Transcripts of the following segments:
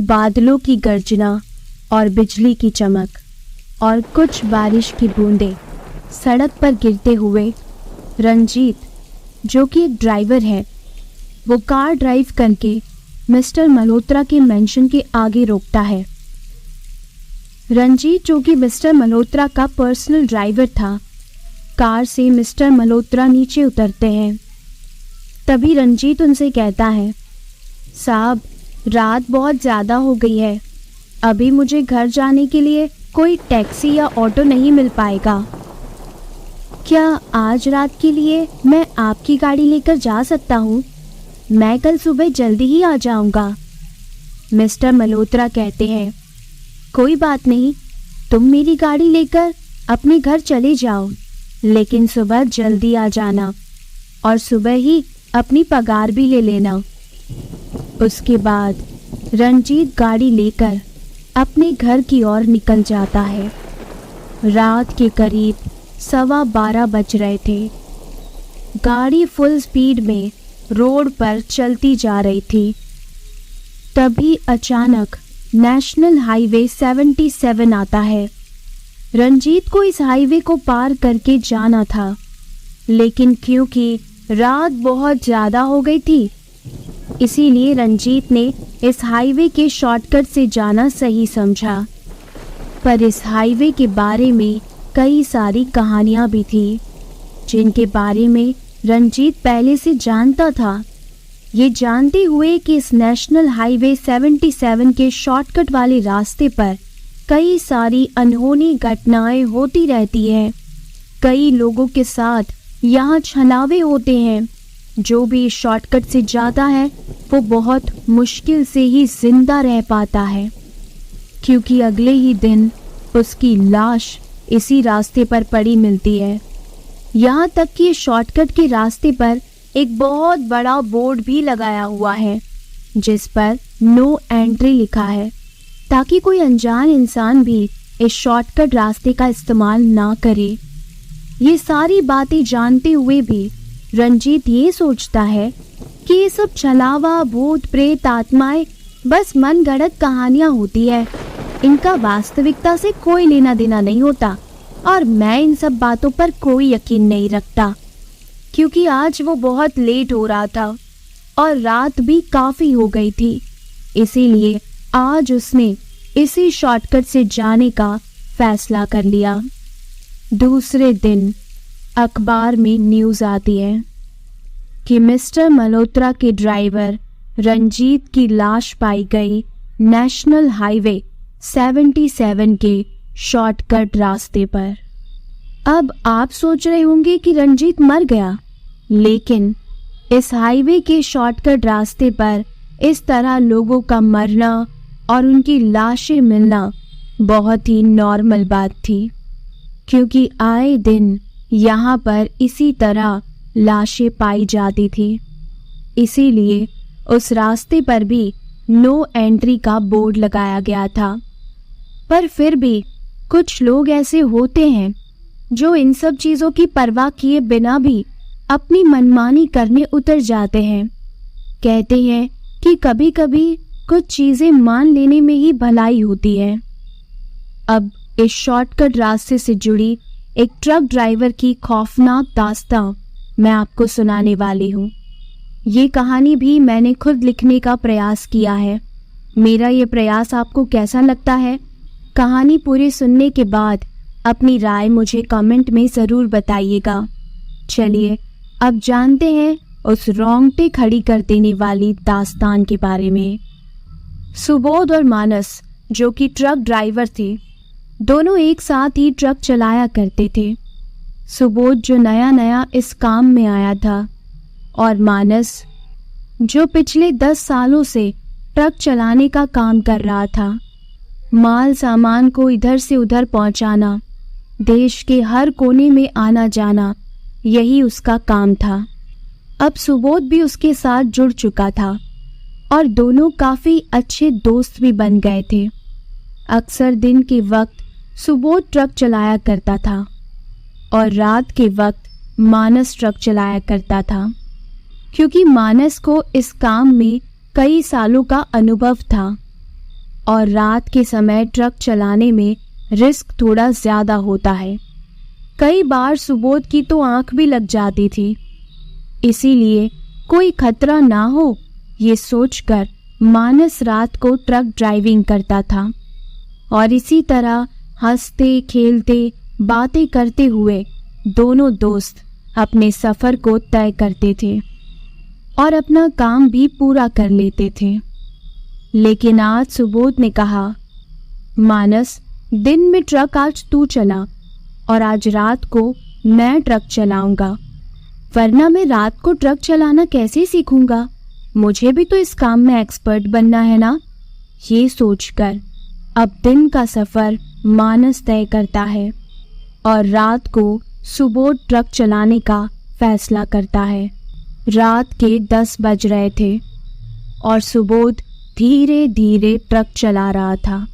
बादलों की गर्जना और बिजली की चमक और कुछ बारिश की बूंदें सड़क पर गिरते हुए रंजीत, जो कि एक ड्राइवर है, वो कार ड्राइव करके मिस्टर मल्होत्रा के मेंशन के आगे रोकता है। रंजीत, जो कि मिस्टर मल्होत्रा का पर्सनल ड्राइवर था, कार से मिस्टर मल्होत्रा नीचे उतरते हैं। तभी रंजीत उनसे कहता है, साहब, रात बहुत ज़्यादा हो गई है, अभी मुझे घर जाने के लिए कोई टैक्सी या ऑटो नहीं मिल पाएगा। क्या आज रात के लिए मैं आपकी गाड़ी लेकर जा सकता हूँ? मैं कल सुबह जल्दी ही आ जाऊँगा। मिस्टर मल्होत्रा कहते हैं, कोई बात नहीं, तुम मेरी गाड़ी लेकर अपने घर चले जाओ, लेकिन सुबह जल्दी आ जाना और सुबह ही अपनी पगार भी ले लेना। उसके बाद रंजीत गाड़ी लेकर अपने घर की ओर निकल जाता है। रात के करीब 12:15 बज रहे थे। गाड़ी फुल स्पीड में रोड पर चलती जा रही थी। तभी अचानक नेशनल हाईवे 77 आता है। रंजीत को इस हाईवे को पार करके जाना था, लेकिन क्योंकि रात बहुत ज़्यादा हो गई थी, इसीलिए रंजीत ने इस हाईवे के शॉर्टकट से जाना सही समझा। पर इस हाईवे के बारे में कई सारी कहानियां भी थी, जिनके बारे में रंजीत पहले से जानता था। ये जानते हुए कि इस नेशनल हाईवे 77 के शॉर्टकट वाले रास्ते पर कई सारी अनहोनी घटनाएं होती रहती हैं। कई लोगों के साथ यहाँ छलावे होते हैं। जो भी इस शॉर्टकट से जाता है वो बहुत मुश्किल से ही जिंदा रह पाता है, क्योंकि अगले ही दिन उसकी लाश इसी रास्ते पर पड़ी मिलती है। यहाँ तक कि शॉर्टकट के रास्ते पर एक बहुत बड़ा बोर्ड भी लगाया हुआ है, जिस पर नो एंट्री लिखा है, ताकि कोई अनजान इंसान भी इस शॉर्टकट रास्ते का इस्तेमाल ना करे। ये सारी बातें जानते हुए भी रंजीत ये सोचता है कि ये सब छलावा, भूत प्रेत, आत्माएं बस मन गढ़ंत कहानियां होती है, इनका वास्तविकता से कोई लेना देना नहीं होता, और मैं इन सब बातों पर कोई यकीन नहीं रखता। क्योंकि आज वो बहुत लेट हो रहा था और रात भी काफ़ी हो गई थी, इसीलिए आज उसने इसी शॉर्टकट से जाने का फैसला कर लिया। दूसरे दिन अखबार में न्यूज़ आती है कि मिस्टर मल्होत्रा के ड्राइवर रंजीत की लाश पाई गई नेशनल हाईवे 77 के शॉर्टकट रास्ते पर। अब आप सोच रहे होंगे कि रंजीत मर गया, लेकिन इस हाईवे के शॉर्टकट रास्ते पर इस तरह लोगों का मरना और उनकी लाशें मिलना बहुत ही नॉर्मल बात थी, क्योंकि आए दिन यहाँ पर इसी तरह लाशें पाई जाती थी। इसीलिए उस रास्ते पर भी नो एंट्री का बोर्ड लगाया गया था। पर फिर भी कुछ लोग ऐसे होते हैं जो इन सब चीज़ों की परवाह किए बिना भी अपनी मनमानी करने उतर जाते हैं। कहते हैं कि कभी कभी कुछ चीज़ें मान लेने में ही भलाई होती है। अब इस शॉर्टकट रास्ते से जुड़ी एक ट्रक ड्राइवर की खौफनाक दास्तां मैं आपको सुनाने वाली हूँ। ये कहानी भी मैंने खुद लिखने का प्रयास किया है। मेरा ये प्रयास आपको कैसा लगता है? कहानी पूरी सुनने के बाद अपनी राय मुझे कमेंट में ज़रूर बताइएगा। चलिए अब जानते हैं उस रोंगटे खड़ी कर देने वाली दास्तान के बारे में। सुबोध और मानस, जो कि ट्रक ड्राइवर थे, दोनों एक साथ ही ट्रक चलाया करते थे। सुबोध जो नया नया इस काम में आया था, और मानस जो पिछले 10 सालों से ट्रक चलाने का काम कर रहा था। माल सामान को इधर से उधर पहुंचाना, देश के हर कोने में आना जाना, यही उसका काम था। अब सुबोध भी उसके साथ जुड़ चुका था और दोनों काफ़ी अच्छे दोस्त भी बन गए थे। अक्सर दिन के वक्त सुबोध ट्रक चलाया करता था और रात के वक्त मानस ट्रक चलाया करता था, क्योंकि मानस को इस काम में कई सालों का अनुभव था और रात के समय ट्रक चलाने में रिस्क थोड़ा ज़्यादा होता है। कई बार सुबोध की तो आंख भी लग जाती थी। इसीलिए कोई खतरा ना हो ये सोचकर मानस रात को ट्रक ड्राइविंग करता था और इसी तरह हंसते खेलते बातें करते हुए दोनों दोस्त अपने सफ़र को तय करते थे और अपना काम भी पूरा कर लेते थे। लेकिन आज सुबोध ने कहा, मानस, दिन में ट्रक आज तू चला और आज रात को मैं ट्रक चलाऊंगा, वरना मैं रात को ट्रक चलाना कैसे सीखूंगा? मुझे भी तो इस काम में एक्सपर्ट बनना है ना। ये सोचकर अब दिन का सफ़र मानस तय करता है और रात को सुबोध ट्रक चलाने का फैसला करता है। रात के 10 बज रहे थे और सुबोध धीरे धीरे ट्रक चला रहा था।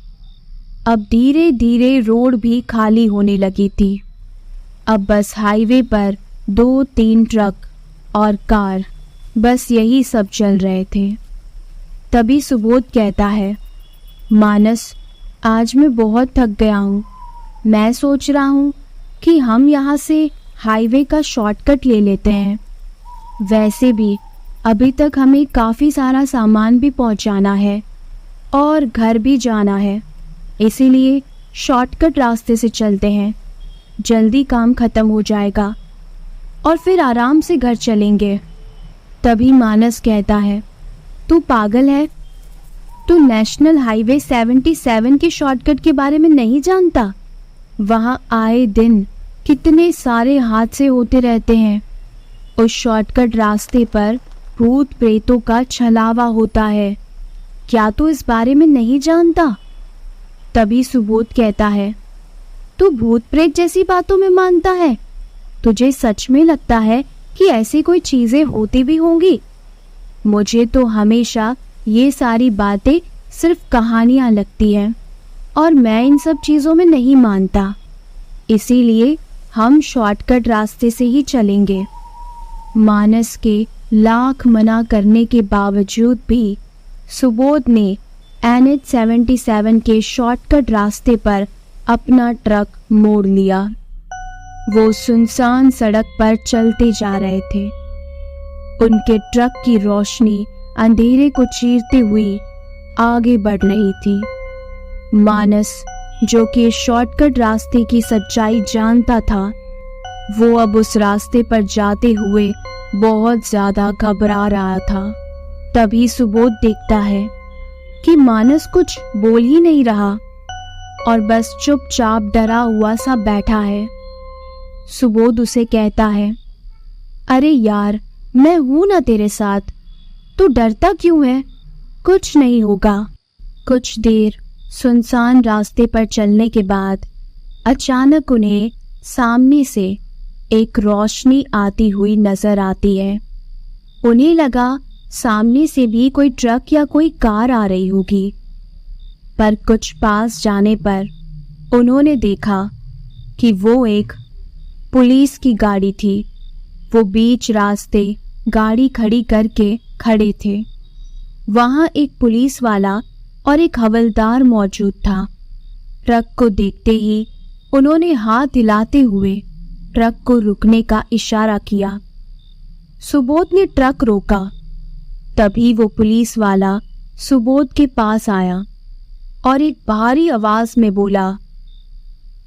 अब धीरे धीरे रोड भी खाली होने लगी थी। अब बस हाईवे पर 2-3 ट्रक और कार, बस यही सब चल रहे थे। तभी सुबोध कहता है, मानस, आज मैं बहुत थक गया हूँ। मैं सोच रहा हूँ कि हम यहाँ से हाईवे का शॉर्टकट ले लेते हैं। वैसे भी अभी तक हमें काफ़ी सारा सामान भी पहुँचाना है और घर भी जाना है, इसीलिए शॉर्टकट रास्ते से चलते हैं। जल्दी काम ख़त्म हो जाएगा और फिर आराम से घर चलेंगे। तभी मानस कहता है, तू पागल है? तू नेशनल हाईवे 77 के शॉर्टकट के बारे में नहीं जानता? वहाँ आए दिन कितने सारे हादसे होते रहते हैं। उस शॉर्टकट रास्ते पर भूत प्रेतों का छलावा होता है। क्या तू इस बारे में नहीं जानता? तभी सुबोध कहता है, तू भूत प्रेत जैसी बातों में मानता है? तुझे सच में लगता है कि ऐसी कोई चीजें होती भी होंगी? मुझे तो हमेशा ये सारी बातें सिर्फ कहानियां लगती हैं और मैं इन सब चीज़ों में नहीं मानता। इसीलिए हम शॉर्टकट रास्ते से ही चलेंगे। मानस के लाख मना करने के बावजूद भी सुबोध ने NH 77 के शॉर्टकट रास्ते पर अपना ट्रक मोड़ लिया। वो सुनसान सड़क पर चलते जा रहे थे। उनके ट्रक की रोशनी अंधेरे को चीरते हुए आगे बढ़ रही थी। मानस, जो कि शॉर्टकट रास्ते की सच्चाई जानता था, वो अब उस रास्ते पर जाते हुए बहुत ज्यादा घबरा रहा था। तभी सुबोध देखता है कि मानस कुछ बोल ही नहीं रहा और बस चुपचाप डरा हुआ सा बैठा है। सुबोध उसे कहता है, अरे यार, मैं हूं ना तेरे साथ, तू डरता क्यों है? कुछ नहीं होगा। कुछ देर सुनसान रास्ते पर चलने के बाद अचानक उन्हें सामने से एक रोशनी आती हुई नजर आती है। उन्हें लगा सामने से भी कोई ट्रक या कोई कार आ रही होगी, पर कुछ पास जाने पर उन्होंने देखा कि वो एक पुलिस की गाड़ी थी। वो बीच रास्ते गाड़ी खड़ी करके खड़े थे। वहां एक पुलिस वाला और एक हवलदार मौजूद था। ट्रक को देखते ही उन्होंने हाथ हिलाते हुए ट्रक को रुकने का इशारा किया। सुबोध ने ट्रक रोका। तभी वो पुलिस वाला सुबोध के पास आया और एक भारी आवाज में बोला,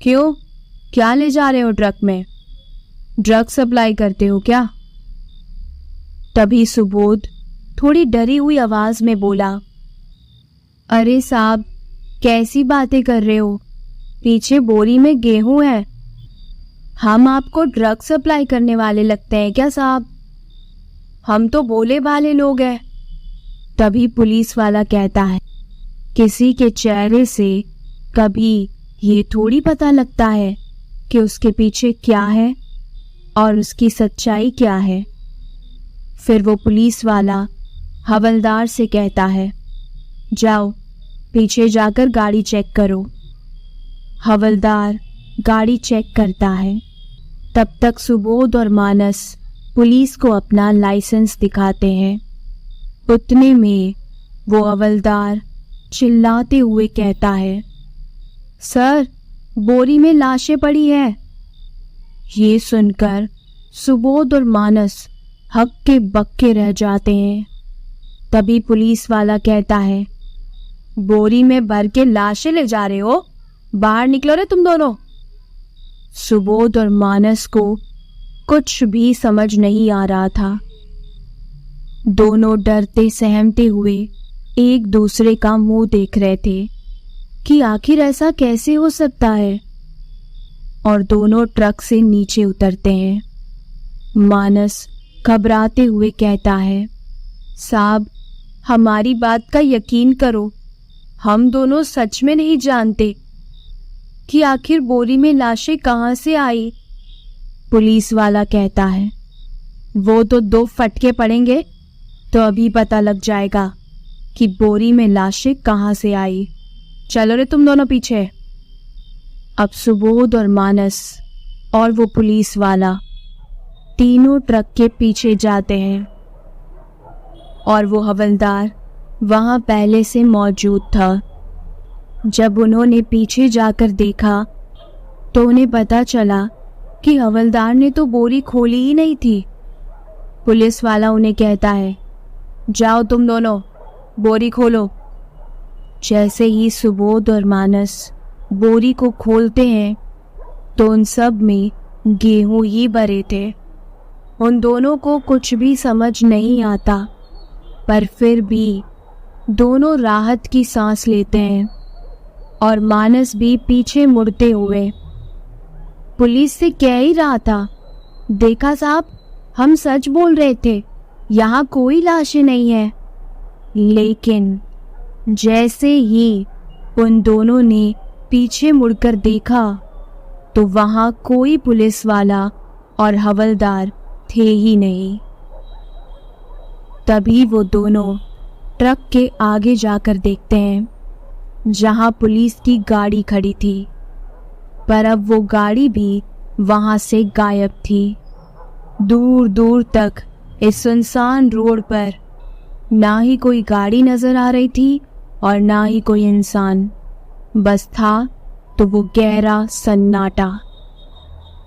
क्यों, क्या ले जा रहे हो ट्रक में? ड्रग सप्लाई करते हो क्या? तभी सुबोध थोड़ी डरी हुई आवाज में बोला, अरे साहब, कैसी बातें कर रहे हो? पीछे बोरी में गेहूं है। हम आपको ड्रग सप्लाई करने वाले लगते हैं क्या साहब? हम तो भोले भाले लोग हैं। तभी पुलिस वाला कहता है, किसी के चेहरे से कभी ये थोड़ी पता लगता है कि उसके पीछे क्या है और उसकी सच्चाई क्या है। फिर वो पुलिस वाला हवलदार से कहता है, जाओ पीछे जाकर गाड़ी चेक करो। हवलदार गाड़ी चेक करता है। तब तक सुबोध और मानस पुलिस को अपना लाइसेंस दिखाते हैं। उतने में वो हवलदार चिल्लाते हुए कहता है, सर, बोरी में लाशें पड़ी है। ये सुनकर सुबोध और मानस हक्के बक्के रह जाते हैं। तभी पुलिस वाला कहता है, बोरी में भर के लाशें ले जा रहे हो? बाहर निकलो रे तुम दोनों। सुबोध और मानस को कुछ भी समझ नहीं आ रहा था। दोनों डरते सहमते हुए एक दूसरे का मुंह देख रहे थे कि आखिर ऐसा कैसे हो सकता है। और दोनों ट्रक से नीचे उतरते हैं। मानस घबराते हुए कहता है, साहब, हमारी बात का यकीन करो, हम दोनों सच में नहीं जानते कि आखिर बोरी में लाशें कहाँ से आई। पुलिस वाला कहता है, वो तो 2 फटके पड़ेंगे तो अभी पता लग जाएगा कि बोरी में लाशें कहाँ से आई। चलो रे तुम दोनों पीछे। अब सुबोध और मानस और वो पुलिस वाला तीनों ट्रक के पीछे जाते हैं। और वो हवलदार वहां पहले से मौजूद था। जब उन्होंने पीछे जाकर देखा तो उन्हें पता चला कि हवलदार ने तो बोरी खोली ही नहीं थी। पुलिस वाला उन्हें कहता है, जाओ तुम दोनों, बोरी खोलो। जैसे ही सुबोध और मानस बोरी को खोलते हैं तो उन सब में गेहूं ही भरे थे। उन दोनों को कुछ भी समझ नहीं आता, पर फिर भी दोनों राहत की सांस लेते हैं। और मानस भी पीछे मुड़ते हुए पुलिस से कह ही रहा था, देखा साहब, हम सच बोल रहे थे, यहाँ कोई लाशें नहीं है। लेकिन जैसे ही उन दोनों ने पीछे मुड़कर देखा तो वहां कोई पुलिस वाला और हवलदार थे ही नहीं। तभी वो दोनों ट्रक के आगे जाकर देखते हैं जहां पुलिस की गाड़ी खड़ी थी, पर अब वो गाड़ी भी वहां से गायब थी। दूर दूर तक इस सुनसान रोड पर ना ही कोई गाड़ी नजर आ रही थी और ना ही कोई इंसान। बस था तो वो गहरा सन्नाटा।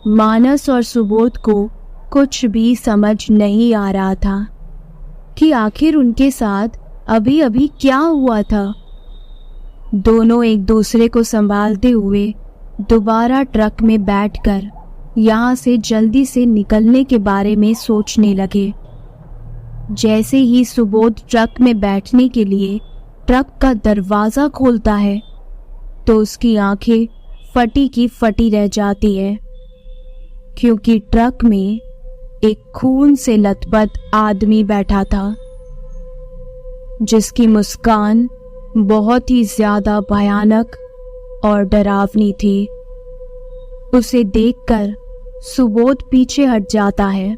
मानस और सुबोध को कुछ भी समझ नहीं आ रहा था कि आखिर उनके साथ अभी अभी क्या हुआ था। दोनों एक दूसरे को संभालते हुए दोबारा ट्रक में बैठकर यहाँ से जल्दी से निकलने के बारे में सोचने लगे। जैसे ही सुबोध ट्रक में बैठने के लिए ट्रक का दरवाज़ा खोलता है तो उसकी आंखें फटी की फटी रह जाती है, क्योंकि ट्रक में एक खून से लथपथ आदमी बैठा था जिसकी मुस्कान बहुत ही ज्यादा भयानक और डरावनी थी। उसे देखकर सुबोध पीछे हट जाता है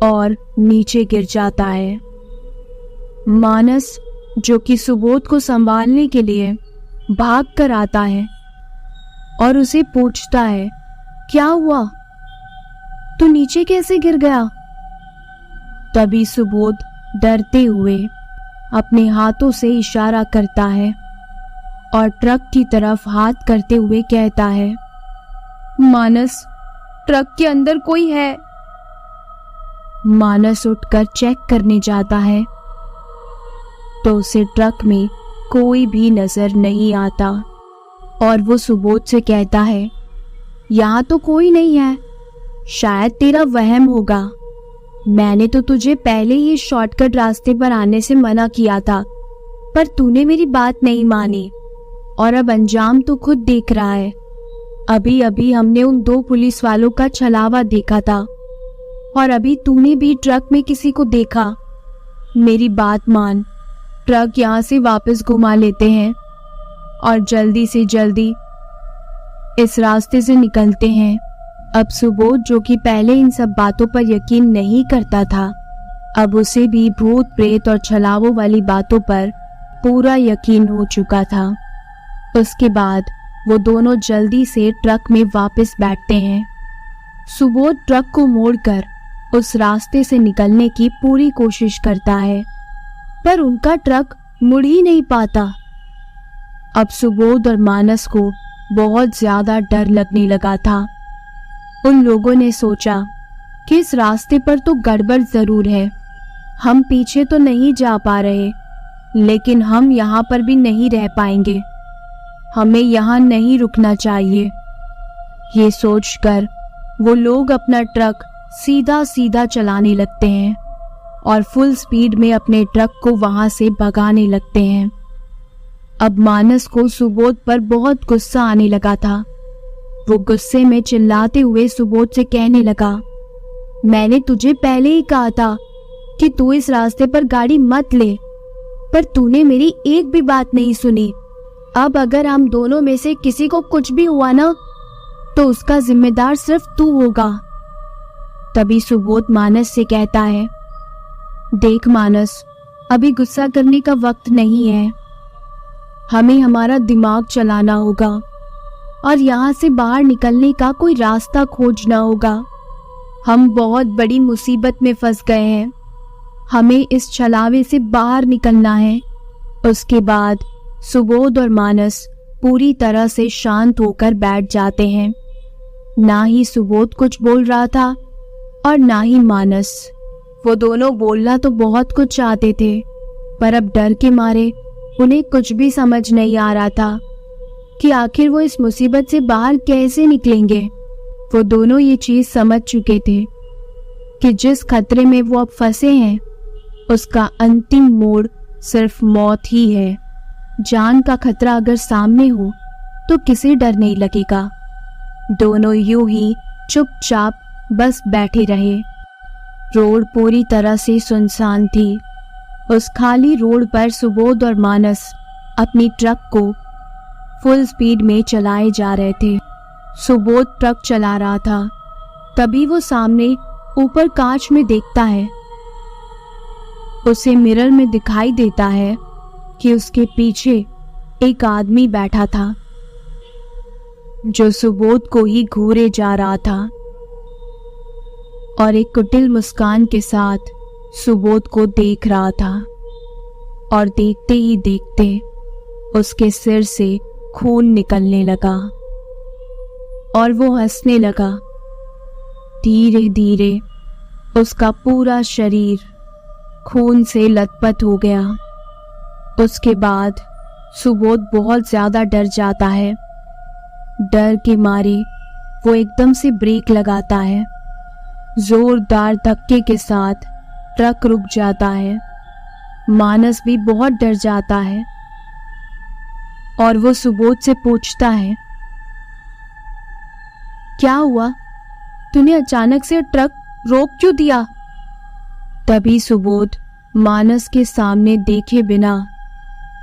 और नीचे गिर जाता है। मानस, जो कि सुबोध को संभालने के लिए भाग कर आता है और उसे पूछता है, क्या हुआ, तू नीचे कैसे गिर गया? तभी सुबोध डरते हुए अपने हाथों से इशारा करता है और ट्रक की तरफ हाथ करते हुए कहता है, मानस, ट्रक के अंदर कोई है। मानस उठकर चेक करने जाता है तो उसे ट्रक में कोई भी नजर नहीं आता और वो सुबोध से कहता है, यहाँ तो कोई नहीं है, शायद तेरा वहम होगा। मैंने तो तुझे पहले ही शॉर्टकट रास्ते पर आने से मना किया था, पर तूने मेरी बात नहीं मानी और अब अंजाम तो खुद देख रहा है। अभी अभी हमने उन 2 पुलिस वालों का छलावा देखा था और अभी तूने भी ट्रक में किसी को देखा। मेरी बात मान, ट्रक यहाँ से वापस घुमा लेते हैं और जल्दी से जल्दी इस रास्ते से निकलते हैं। अब सुबोध, जो कि पहले इन सब बातों पर यकीन नहीं करता था, अब उसे भी भूत प्रेत और छलावों वाली बातों पर पूरा यकीन हो चुका था। उसके बाद वो दोनों जल्दी से ट्रक में वापस बैठते हैं। सुबोध ट्रक को मोड़कर उस रास्ते से निकलने की पूरी कोशिश करता है, पर उनका ट्रक मुड़ ही नहीं पाता। अब सुबोध और मानस को बहुत ज्यादा डर लगने लगा था। उन लोगों ने सोचा कि इस रास्ते पर तो गड़बड़ जरूर है, हम पीछे तो नहीं जा पा रहे, लेकिन हम यहाँ पर भी नहीं रह पाएंगे, हमें यहाँ नहीं रुकना चाहिए। ये सोचकर वो लोग अपना ट्रक सीधा सीधा चलाने लगते हैं और फुल स्पीड में अपने ट्रक को वहां से भगाने लगते हैं। अब मानस को सुबोध पर बहुत गुस्सा आने लगा था। वो गुस्से में चिल्लाते हुए सुबोध से कहने लगा, मैंने तुझे पहले ही कहा था कि तू इस रास्ते पर गाड़ी मत ले, पर तूने मेरी एक भी बात नहीं सुनी। अब अगर हम दोनों में से किसी को कुछ भी हुआ ना, तो उसका जिम्मेदार सिर्फ तू होगा। तभी सुबोध मानस से कहता है, देख मानस, अभी गुस्सा करने का वक्त नहीं है, हमें हमारा दिमाग चलाना होगा और यहाँ से बाहर निकलने का कोई रास्ता खोजना होगा। हम बहुत बड़ी मुसीबत में फंस गए हैं, हमें इस छलावे से बाहर निकलना है। उसके बाद सुबोध और मानस पूरी तरह से शांत होकर बैठ जाते हैं। ना ही सुबोध कुछ बोल रहा था और ना ही मानस। वो दोनों बोलना तो बहुत कुछ चाहते थे, पर अब डर के मारे उन्हें कुछ भी समझ नहीं आ रहा था कि आखिर वो इस मुसीबत से बाहर कैसे निकलेंगे। वो दोनों ये चीज समझ चुके थे कि जिस खतरे में वो अब फंसे हैं, उसका अंतिम मोड़ सिर्फ मौत ही है। जान का खतरा अगर सामने हो तो किसे डर नहीं लगेगा। दोनों यूं ही चुपचाप बस बैठे रहे। रोड पूरी तरह से सुनसान थी। उस खाली रोड पर सुबोध और मानस अपनी ट्रक को फुल स्पीड में चलाए जा रहे थे। सुबोध ट्रक चला रहा था, तभी वो सामने ऊपर कांच में देखता है। उसे मिरर में दिखाई देता है कि उसके पीछे एक आदमी बैठा था जो सुबोध को ही घूरे जा रहा था और एक कुटिल मुस्कान के साथ सुबोध को देख रहा था। और देखते ही देखते उसके सिर से खून निकलने लगा और वो हंसने लगा। धीरे धीरे उसका पूरा शरीर खून से लथपथ हो गया। उसके बाद सुबोध बहुत ज्यादा डर जाता है। डर के मारे वो एकदम से ब्रेक लगाता है। जोरदार धक्के के साथ ट्रक रुक जाता है। मानस भी बहुत डर जाता है और वो सुबोध से पूछता है, क्या हुआ, तूने अचानक से ट्रक रोक क्यों दिया? तभी सुबोध मानस के सामने देखे बिना,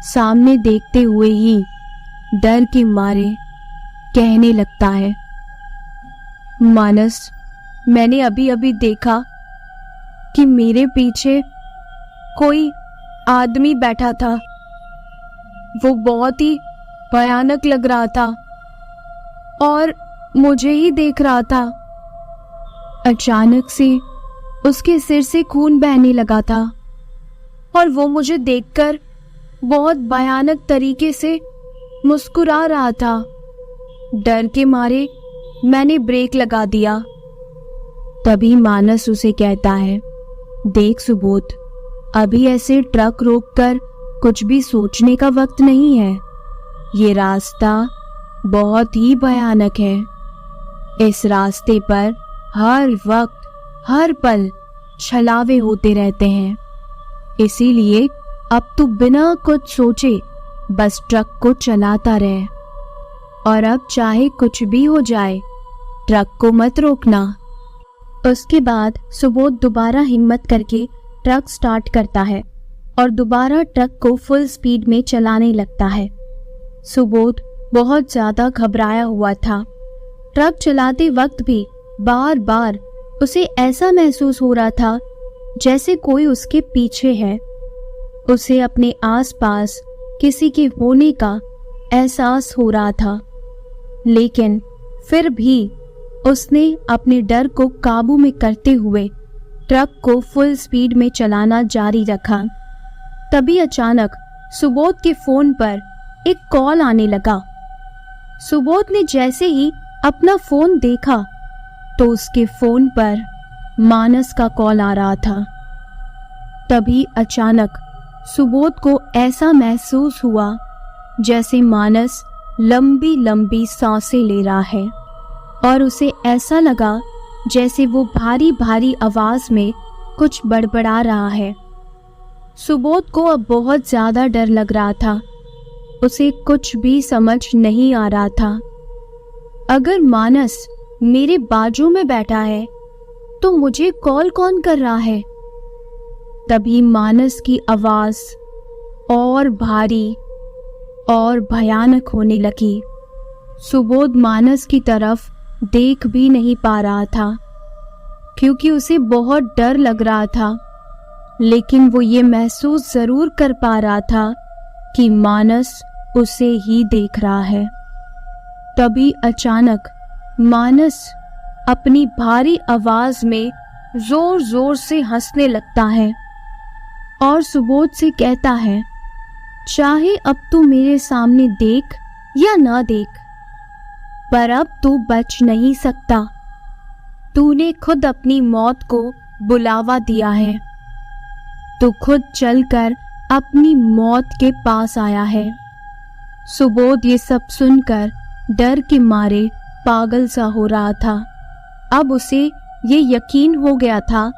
सामने देखते हुए ही डर के मारे कहने लगता है, मानस, मैंने अभी अभी देखा कि मेरे पीछे कोई आदमी बैठा था। वो बहुत ही भयानक लग रहा था और मुझे ही देख रहा था। अचानक से उसके सिर से खून बहने लगा था और वो मुझे देखकर बहुत भयानक तरीके से मुस्कुरा रहा था। डर के मारे मैंने ब्रेक लगा दिया। तभी मानस उसे कहता है, देख सुबोध, अभी ऐसे ट्रक रोककर कुछ भी सोचने का वक्त नहीं है। ये रास्ता बहुत ही भयानक है। इस रास्ते पर हर वक्त, हर पल छलावे होते रहते हैं। इसीलिए अब तू बिना कुछ सोचे बस ट्रक को चलाता रहे और अब चाहे कुछ भी हो जाए, ट्रक को मत रोकना। उसके बाद सुबोध दोबारा हिम्मत करके ट्रक स्टार्ट करता है और दोबारा ट्रक को फुल स्पीड में चलाने लगता है। सुबोध बहुत ज्यादा घबराया हुआ था। ट्रक चलाते वक्त भी बार बार उसे ऐसा महसूस हो रहा था जैसे कोई उसके पीछे है। उसे अपने आसपास किसी के होने का एहसास हो रहा था, लेकिन फिर भी उसने अपने डर को काबू में करते हुए ट्रक को फुल स्पीड में चलाना जारी रखा। तभी अचानक सुबोध के फोन पर एक कॉल आने लगा। सुबोध ने जैसे ही अपना फोन देखा तो उसके फोन पर मानस का कॉल आ रहा था। तभी अचानक सुबोध को ऐसा महसूस हुआ जैसे मानस लंबी लंबी सांसें ले रहा है, और उसे ऐसा लगा जैसे वो भारी भारी आवाज में कुछ बड़बड़ा रहा है। सुबोध को अब बहुत ज्यादा डर लग रहा था। उसे कुछ भी समझ नहीं आ रहा था। अगर मानस मेरे बाजू में बैठा है तो मुझे कॉल कौन कर रहा है? तभी मानस की आवाज और भारी और भयानक होने लगी। सुबोध मानस की तरफ देख भी नहीं पा रहा था क्योंकि उसे बहुत डर लग रहा था, लेकिन वो ये महसूस जरूर कर पा रहा था कि मानस उसे ही देख रहा है। तभी अचानक मानस अपनी भारी आवाज में जोर जोर से हंसने लगता है और सुबोध से कहता है, चाहे अब तू मेरे सामने देख या ना देख, पर अब तू बच नहीं सकता। तूने खुद अपनी मौत को बुलावा दिया है। तू खुद चलकर अपनी मौत के पास आया है। सुबोध ये सब सुनकर डर के मारे पागल सा हो रहा था। अब उसे ये यकीन हो गया था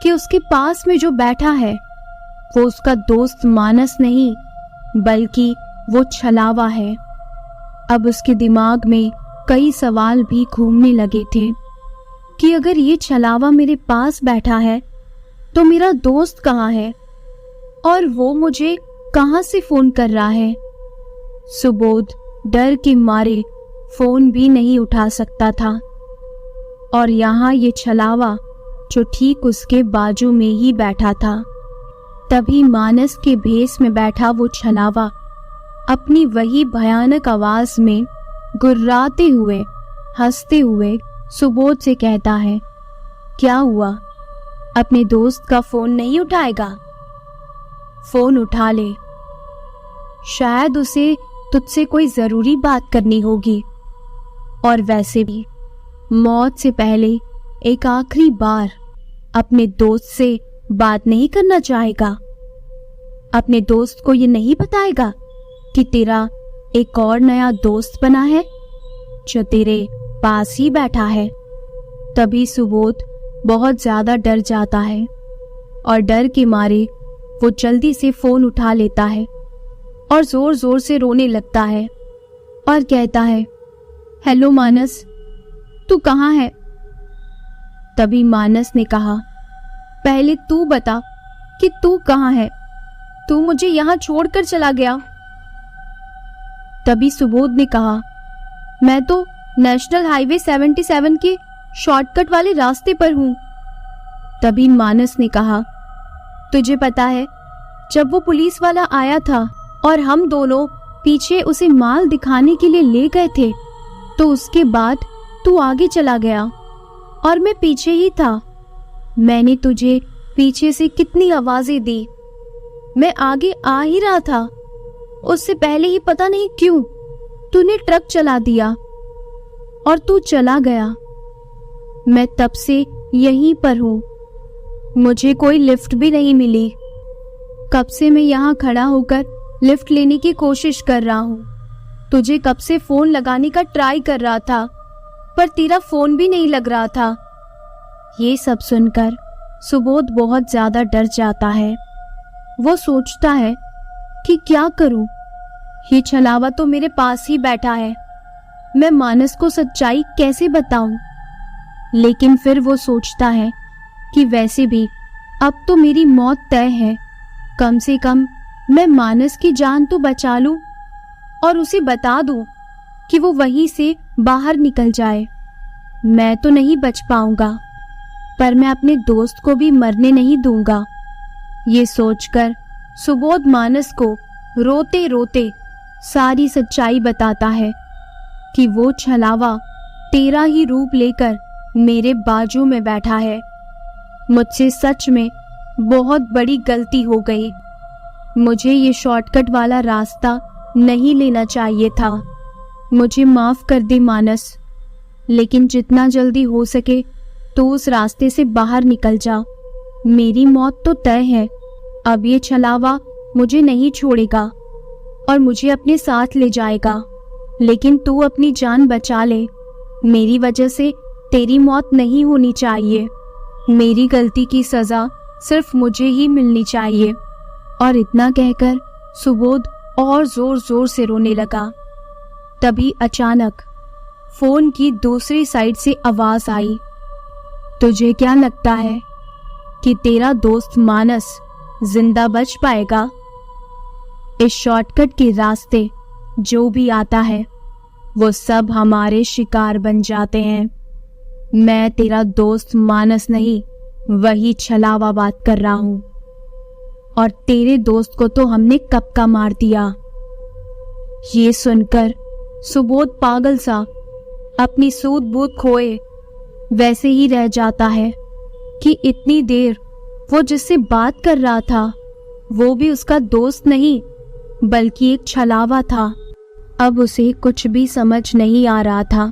कि उसके पास में जो बैठा है वो उसका दोस्त मानस नहीं, बल्कि वो छलावा है। अब उसके दिमाग में कई सवाल भी घूमने लगे थे कि अगर ये छलावा मेरे पास बैठा है तो मेरा दोस्त कहाँ है और वो मुझे कहाँ से फोन कर रहा है। सुबोध डर के मारे फोन भी नहीं उठा सकता था, और यहाँ ये छलावा जो ठीक उसके बाजू में ही बैठा था। तभी मानस के भेष में बैठा वो छलावा अपनी वही भयानक आवाज में गुर्राते हुए हंसते हुए सुबोध से कहता है, क्या हुआ? अपने दोस्त का फोन नहीं उठाएगा? फोन उठा ले, शायद उसे तुझसे कोई जरूरी बात करनी होगी। और वैसे भी मौत से पहले एक आखिरी बार अपने दोस्त से बात नहीं करना चाहेगा? अपने दोस्त को ये नहीं बताएगा कि तेरा एक और नया दोस्त बना है जो तेरे पास ही बैठा है? तभी सुबोध बहुत ज्यादा डर जाता है और डर के मारे वो जल्दी से फोन उठा लेता है और जोर जोर से रोने लगता है और कहता है, हेलो मानस, तू कहाँ है? तभी मानस ने कहा, पहले तू बता कि तू कहाँ है? तू मुझे यहाँ छोड़कर चला गया। तभी सुबोध ने कहा, मैं तो नेशनल हाईवे 77 के शॉर्टकट वाले रास्ते पर हूँ। तभी मानस ने कहा, तुझे पता है जब वो पुलिस वाला आया था और हम दोनों पीछे उसे माल दिखाने के लिए ले गए थे, तो उसके बाद तू आगे चला गया और मैं पीछे ही था। मैंने तुझे पीछे से कितनी आवाजें दी, मैं आगे आ ही रहा था, उससे पहले ही पता नहीं क्यों तूने ट्रक चला दिया और तू चला गया। मैं तब से यहीं पर हूँ, मुझे कोई लिफ्ट भी नहीं मिली। कब से मैं यहाँ खड़ा होकर लिफ्ट लेने की कोशिश कर रहा हूँ, तुझे कब से फोन लगाने का ट्राई कर रहा था, पर तेरा फोन भी नहीं लग रहा था। ये सब सुनकर सुबोध बहुत ज्यादा डर जाता है। वो सोचता है कि क्या करूं, ये छलावा तो मेरे पास ही बैठा है, मैं मानस को सच्चाई कैसे बताऊं। लेकिन फिर वो सोचता है कि वैसे भी अब तो मेरी मौत तय है, कम से कम मैं मानस की जान तो बचा लूं और उसे बता दूं कि वो वहीं से बाहर निकल जाए। मैं तो नहीं बच पाऊंगा, पर मैं अपने दोस्त को भी मरने नहीं दूंगा। ये सोचकर सुबोध मानस को रोते रोते सारी सच्चाई बताता है कि वो छलावा तेरा ही रूप लेकर मेरे बाजू में बैठा है। मुझसे सच में बहुत बड़ी गलती हो गई। मुझे ये शॉर्टकट वाला रास्ता नहीं लेना चाहिए था। मुझे माफ कर दे मानस, लेकिन जितना जल्दी हो सके तो उस रास्ते से बाहर निकल जा। मेरी मौत तो तय है। अब ये छलावा मुझे नहीं छोड़ेगा और मुझे अपने साथ ले जाएगा, लेकिन तू अपनी जान बचा ले। मेरी वजह से तेरी मौत नहीं होनी चाहिए। मेरी गलती की सजा सिर्फ मुझे ही मिलनी चाहिए। और इतना कहकर सुबोध और जोर जोर से रोने लगा। तभी अचानक फोन की दूसरी साइड से आवाज आई, तुझे क्या लगता है कि तेरा दोस्त मानस जिंदा बच पाएगा? इस शॉर्टकट के रास्ते जो भी आता है वो सब हमारे शिकार बन जाते हैं। मैं तेरा दोस्त मानस नहीं, वही छलावा बात कर रहा हूं। और तेरे दोस्त को तो हमने कब का मार दिया। ये सुनकर सुबोध पागल सा अपनी सूध बूध खोए वैसे ही रह जाता है कि इतनी देर वो जिससे बात कर रहा था वो भी उसका दोस्त नहीं बल्कि एक छलावा था। अब उसे कुछ भी समझ नहीं आ रहा था।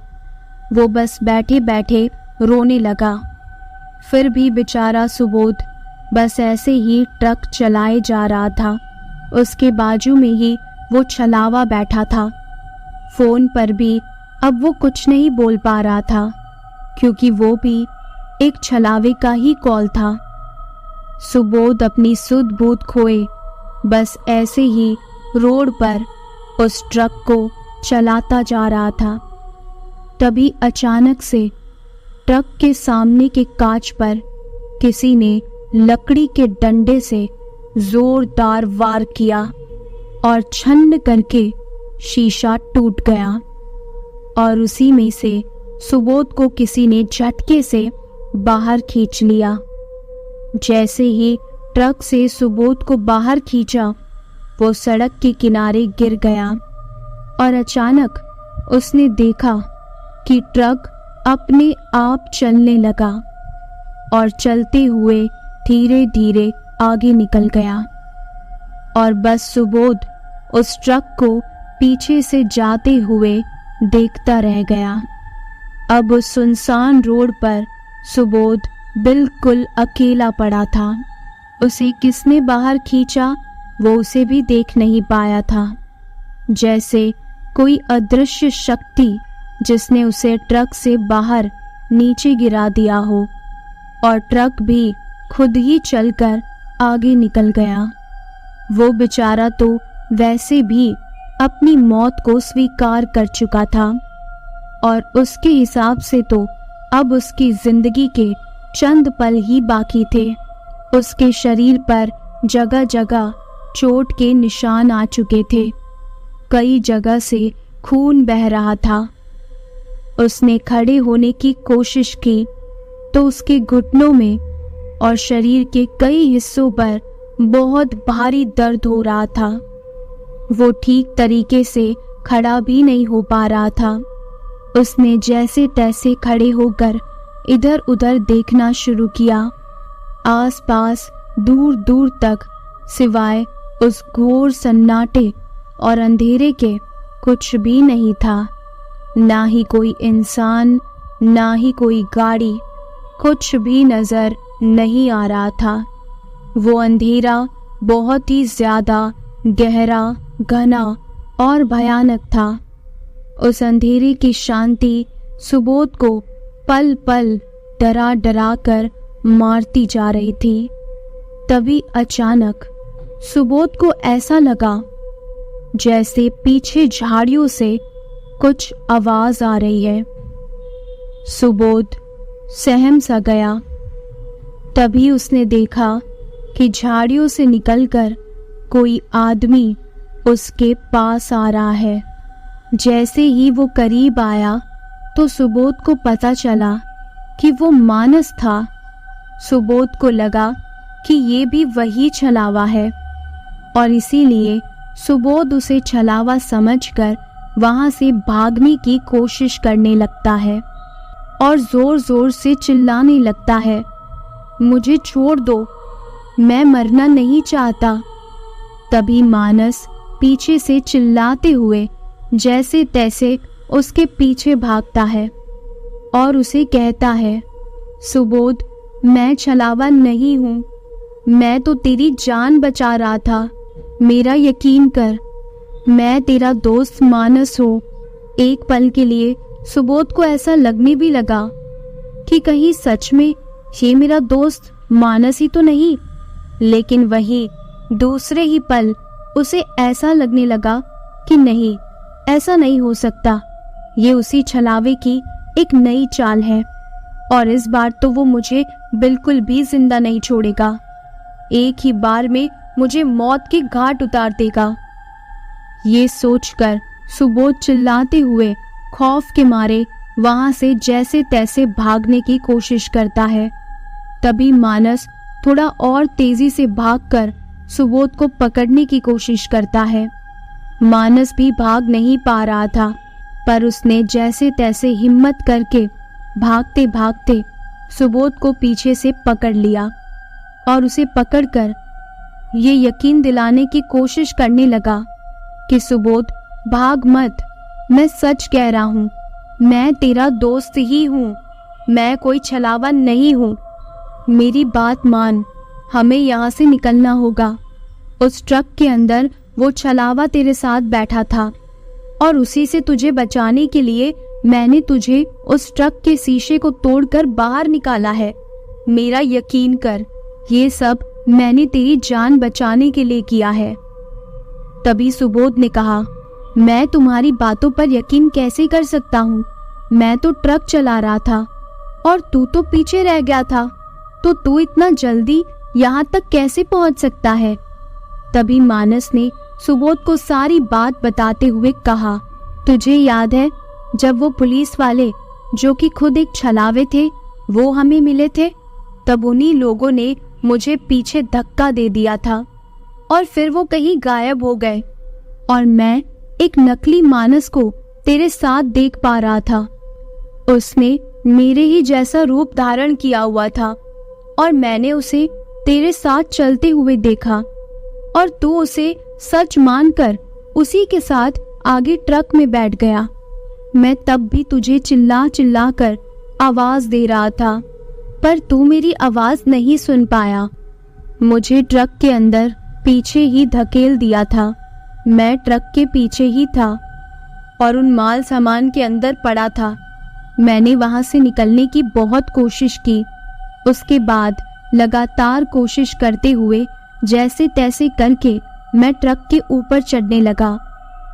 वो बस बैठे बैठे रोने लगा। फिर भी बेचारा सुबोध बस ऐसे ही ट्रक चलाए जा रहा था। उसके बाजू में ही वो छलावा बैठा था। फोन पर भी अब वो कुछ नहीं बोल पा रहा था, क्योंकि वो भी एक छलावे का ही कॉल था। सुबोध अपनी सुध बूध खोए बस ऐसे ही रोड पर उस ट्रक को चलाता जा रहा था। तभी अचानक से ट्रक के सामने के कांच पर किसी ने लकड़ी के डंडे से जोरदार वार किया और छन्न करके शीशा टूट गया और उसी में से सुबोध को किसी ने झटके से बाहर खींच लिया। जैसे ही ट्रक से सुबोध को बाहर खींचा वो सड़क के किनारे गिर गया और अचानक उसने देखा कि ट्रक अपने आप चलने लगा और चलते हुए धीरे धीरे आगे निकल गया और बस सुबोध उस ट्रक को पीछे से जाते हुए देखता रह गया। अब उस सुनसान रोड पर सुबोध बिल्कुल अकेला पड़ा था। उसे किसने बाहर खींचा वो उसे भी देख नहीं पाया था। जैसे कोई अदृश्य शक्ति जिसने उसे ट्रक से बाहर नीचे गिरा दिया हो और ट्रक भी खुद ही चलकर आगे निकल गया। वो बेचारा तो वैसे भी अपनी मौत को स्वीकार कर चुका था और उसके हिसाब से तो अब उसकी जिंदगी के चंद पल ही बाकी थे। उसके शरीर पर जगह जगह चोट के निशान आ चुके थे। कई जगह से खून बह रहा था। उसने खड़े होने की कोशिश की तो उसके घुटनों में और शरीर के कई हिस्सों पर बहुत भारी दर्द हो रहा था। वो ठीक तरीके से खड़ा भी नहीं हो पा रहा था। उसने जैसे तैसे खड़े होकर इधर उधर देखना शुरू किया। आसपास दूर दूर तक सिवाय उस घोर सन्नाटे और अंधेरे के कुछ भी नहीं था। ना ही कोई इंसान, ना ही कोई गाड़ी, कुछ भी नजर नहीं आ रहा था। वो अंधेरा बहुत ही ज्यादा गहरा, घना और भयानक था। उस अंधेरे की शांति सुबोध को पल पल डरा डरा कर मारती जा रही थी। तभी अचानक सुबोध को ऐसा लगा जैसे पीछे झाड़ियों से कुछ आवाज आ रही है। सुबोध सहम सा गया। तभी उसने देखा कि झाड़ियों से निकलकर कोई आदमी उसके पास आ रहा है। जैसे ही वो करीब आया तो सुबोध को पता चला कि वो मानस था। सुबोध को लगा कि ये भी वही छलावा है और इसीलिए सुबोध उसे छलावा समझकर वहां से भागने की कोशिश करने लगता है और जोर जोर से चिल्लाने लगता है, मुझे छोड़ दो, मैं मरना नहीं चाहता। तभी मानस पीछे से चिल्लाते हुए जैसे तैसे उसके पीछे भागता है और उसे कहता है, सुबोध, मैं छलावा नहीं हूँ, मैं तो तेरी जान बचा रहा था, मेरा यकीन कर, मैं तेरा दोस्त मानस हूँ। एक पल के लिए सुबोध को ऐसा लगने भी लगा कि कहीं सच में ये मेरा दोस्त मानस ही तो नहीं, लेकिन वहीं दूसरे ही पल उसे ऐसा लगने लगा कि नहीं, ऐसा नहीं हो सकता, ये उसी छलावे की एक नई चाल है और इस बार तो वो मुझे बिल्कुल भी जिंदा नहीं छोड़ेगा, एक ही बार में मुझे मौत के घाट उतार देगा। ये सोचकर सुबोध चिल्लाते हुए खौफ के मारे वहां से जैसे तैसे भागने की कोशिश करता है। तभी मानस थोड़ा और तेजी से भागकर सुबोध को पकड़ने की कोशिश करता है। मानस भी भाग नहीं पा रहा था, पर उसने जैसे तैसे हिम्मत करके भागते भागते सुबोध को पीछे से पकड़ लिया और उसे पकड़कर ये यकीन दिलाने की कोशिश करने लगा कि सुबोध, भाग मत, मैं सच कह रहा हूँ, मैं तेरा दोस्त ही हूँ, मैं कोई छलावा नहीं हूँ, मेरी बात मान, हमें यहाँ से निकलना होगा। उस ट्रक के अंदर वो छलावा तेरे साथ बैठा था और उसी से तुझे बचाने के लिए मैंने तुझे उस ट्रक के शीशे को तोड़कर बाहर निकाला है। मेरा यकीन कर, ये सब मैंने तेरी जान बचाने के लिए किया है। तभी सुबोध ने कहा, मैं तुम्हारी बातों पर यकीन कैसे कर सकता हूँ, मैं तो ट्रक चला रहा था और तू तो पीछे रह गया था, तो तू इतना जल्दी यहाँ तक कैसे पहुँच सकता है। तभी मानस ने सुबोध को सारी बात बताते हुए कहा, तुझे याद है जब वो पुलिस वाले जो कि खुद एक छलावे थे वो हमें मिले थे, तब उन्हीं लोगों ने मुझे पीछे धक्का दे दिया था और फिर वो कहीं गायब हो गए और मैं एक नकली मानस को तेरे साथ देख पा रहा था। उसने मेरे ही जैसा रूप धारण किया हुआ था और मैंने उसे तेरे साथ चलते हुए देखा और तू उसे सच मानकर उसी के साथ आगे ट्रक में बैठ गया। मैं तब भी तुझे चिल्ला चिल्ला कर आवाज दे रहा था, पर तू मेरी आवाज नहीं सुन पाया। मुझे ट्रक के अंदर पीछे ही धकेल दिया था। मैं ट्रक के पीछे ही था और उन माल सामान के अंदर पड़ा था। मैंने वहां से निकलने की बहुत कोशिश की। उसके बाद लगातार कोशिश करते हुए जैसे तैसे करके मैं ट्रक के ऊपर चढ़ने लगा।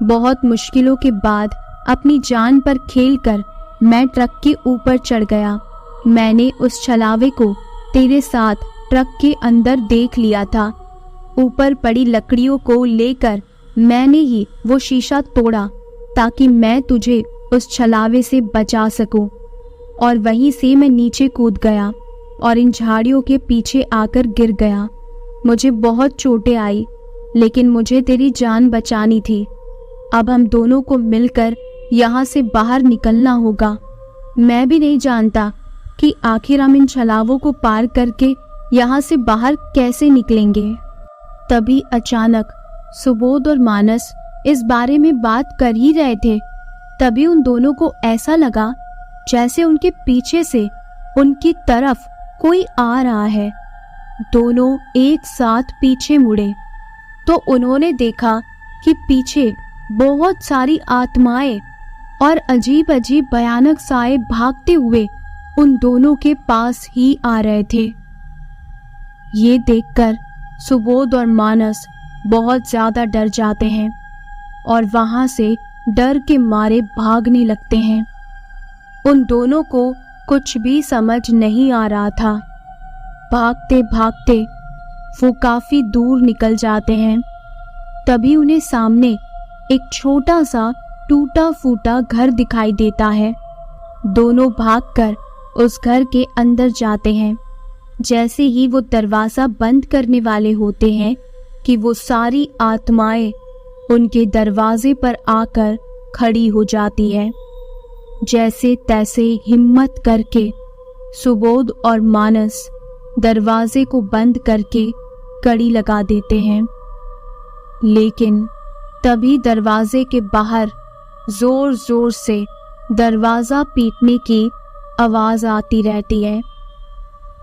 बहुत मुश्किलों के बाद अपनी जान पर खेलकर मैं ट्रक के ऊपर चढ़ गया। मैंने उस छलावे को तेरे साथ ट्रक के अंदर देख लिया था। ऊपर पड़ी लकड़ियों को लेकर मैंने ही वो शीशा तोड़ा ताकि मैं तुझे उस छलावे से बचा सकूं। और वहीं से मैं नीचे कूद गया और इन झाड़ियों के पीछे आकर गिर गया। मुझे बहुत चोटें आई, लेकिन मुझे तेरी जान बचानी थी। अब हम दोनों को मिलकर यहाँ से बाहर निकलना होगा। मैं भी नहीं जानता कि आखिर हम इन छलावों को पार करके यहाँ से बाहर कैसे निकलेंगे। तभी अचानक सुबोध और मानस इस बारे में बात कर ही रहे थे। तभी उन दोनों को ऐसा लगा जैसे उनके पीछे से उनकी तरफ कोई आ रहा है। दोनों एक साथ पीछे मुड़े तो उन्होंने देखा कि पीछे बहुत सारी आत्माएं और अजीब अजीब भयानक साए भागते हुए उन दोनों के पास ही आ रहे थे। ये देखकर सुबोध और मानस बहुत ज्यादा डर जाते हैं और वहां से डर के मारे भागने लगते हैं। उन दोनों को कुछ भी समझ नहीं आ रहा था। भागते भागते वो काफी दूर निकल जाते हैं। तभी उन्हें सामने एक छोटा सा टूटा फूटा घर दिखाई देता है। दोनों भागकर उस घर के अंदर जाते हैं। जैसे ही वो दरवाजा बंद करने वाले होते हैं कि वो सारी आत्माएं उनके दरवाजे पर आकर खड़ी हो जाती है। जैसे तैसे हिम्मत करके सुबोध और मानस दरवाजे को बंद करके कड़ी लगा देते हैं, लेकिन तभी दरवाजे के बाहर जोर जोर से दरवाजा पीटने की आवाज आती रहती है।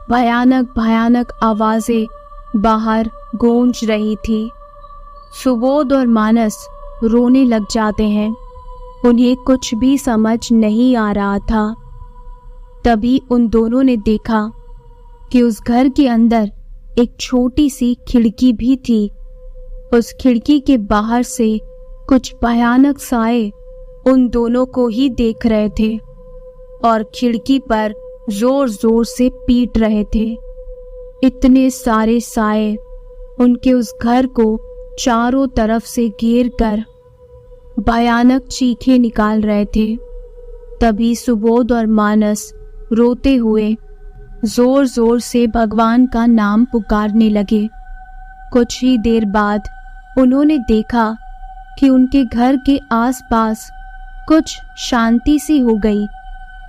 भयानक भयानक आवाजें बाहर गूंज रही थी। सुबोध और मानस रोने लग जाते हैं। उन्हें कुछ भी समझ नहीं आ रहा था। तभी उन दोनों ने देखा कि उस घर के अंदर एक छोटी सी खिड़की भी थी। उस खिड़की के बाहर से कुछ भयानक साए उन दोनों को ही देख रहे थे और खिड़की पर जोर जोर से पीट रहे थे। इतने सारे साए उनके उस घर को चारों तरफ से घेर कर भयानक चीखें निकाल रहे थे। तभी सुबोध और मानस रोते हुए जोर जोर से भगवान का नाम पुकारने लगे। कुछ ही देर बाद उन्होंने देखा कि उनके घर के आसपास कुछ शांति सी हो गई।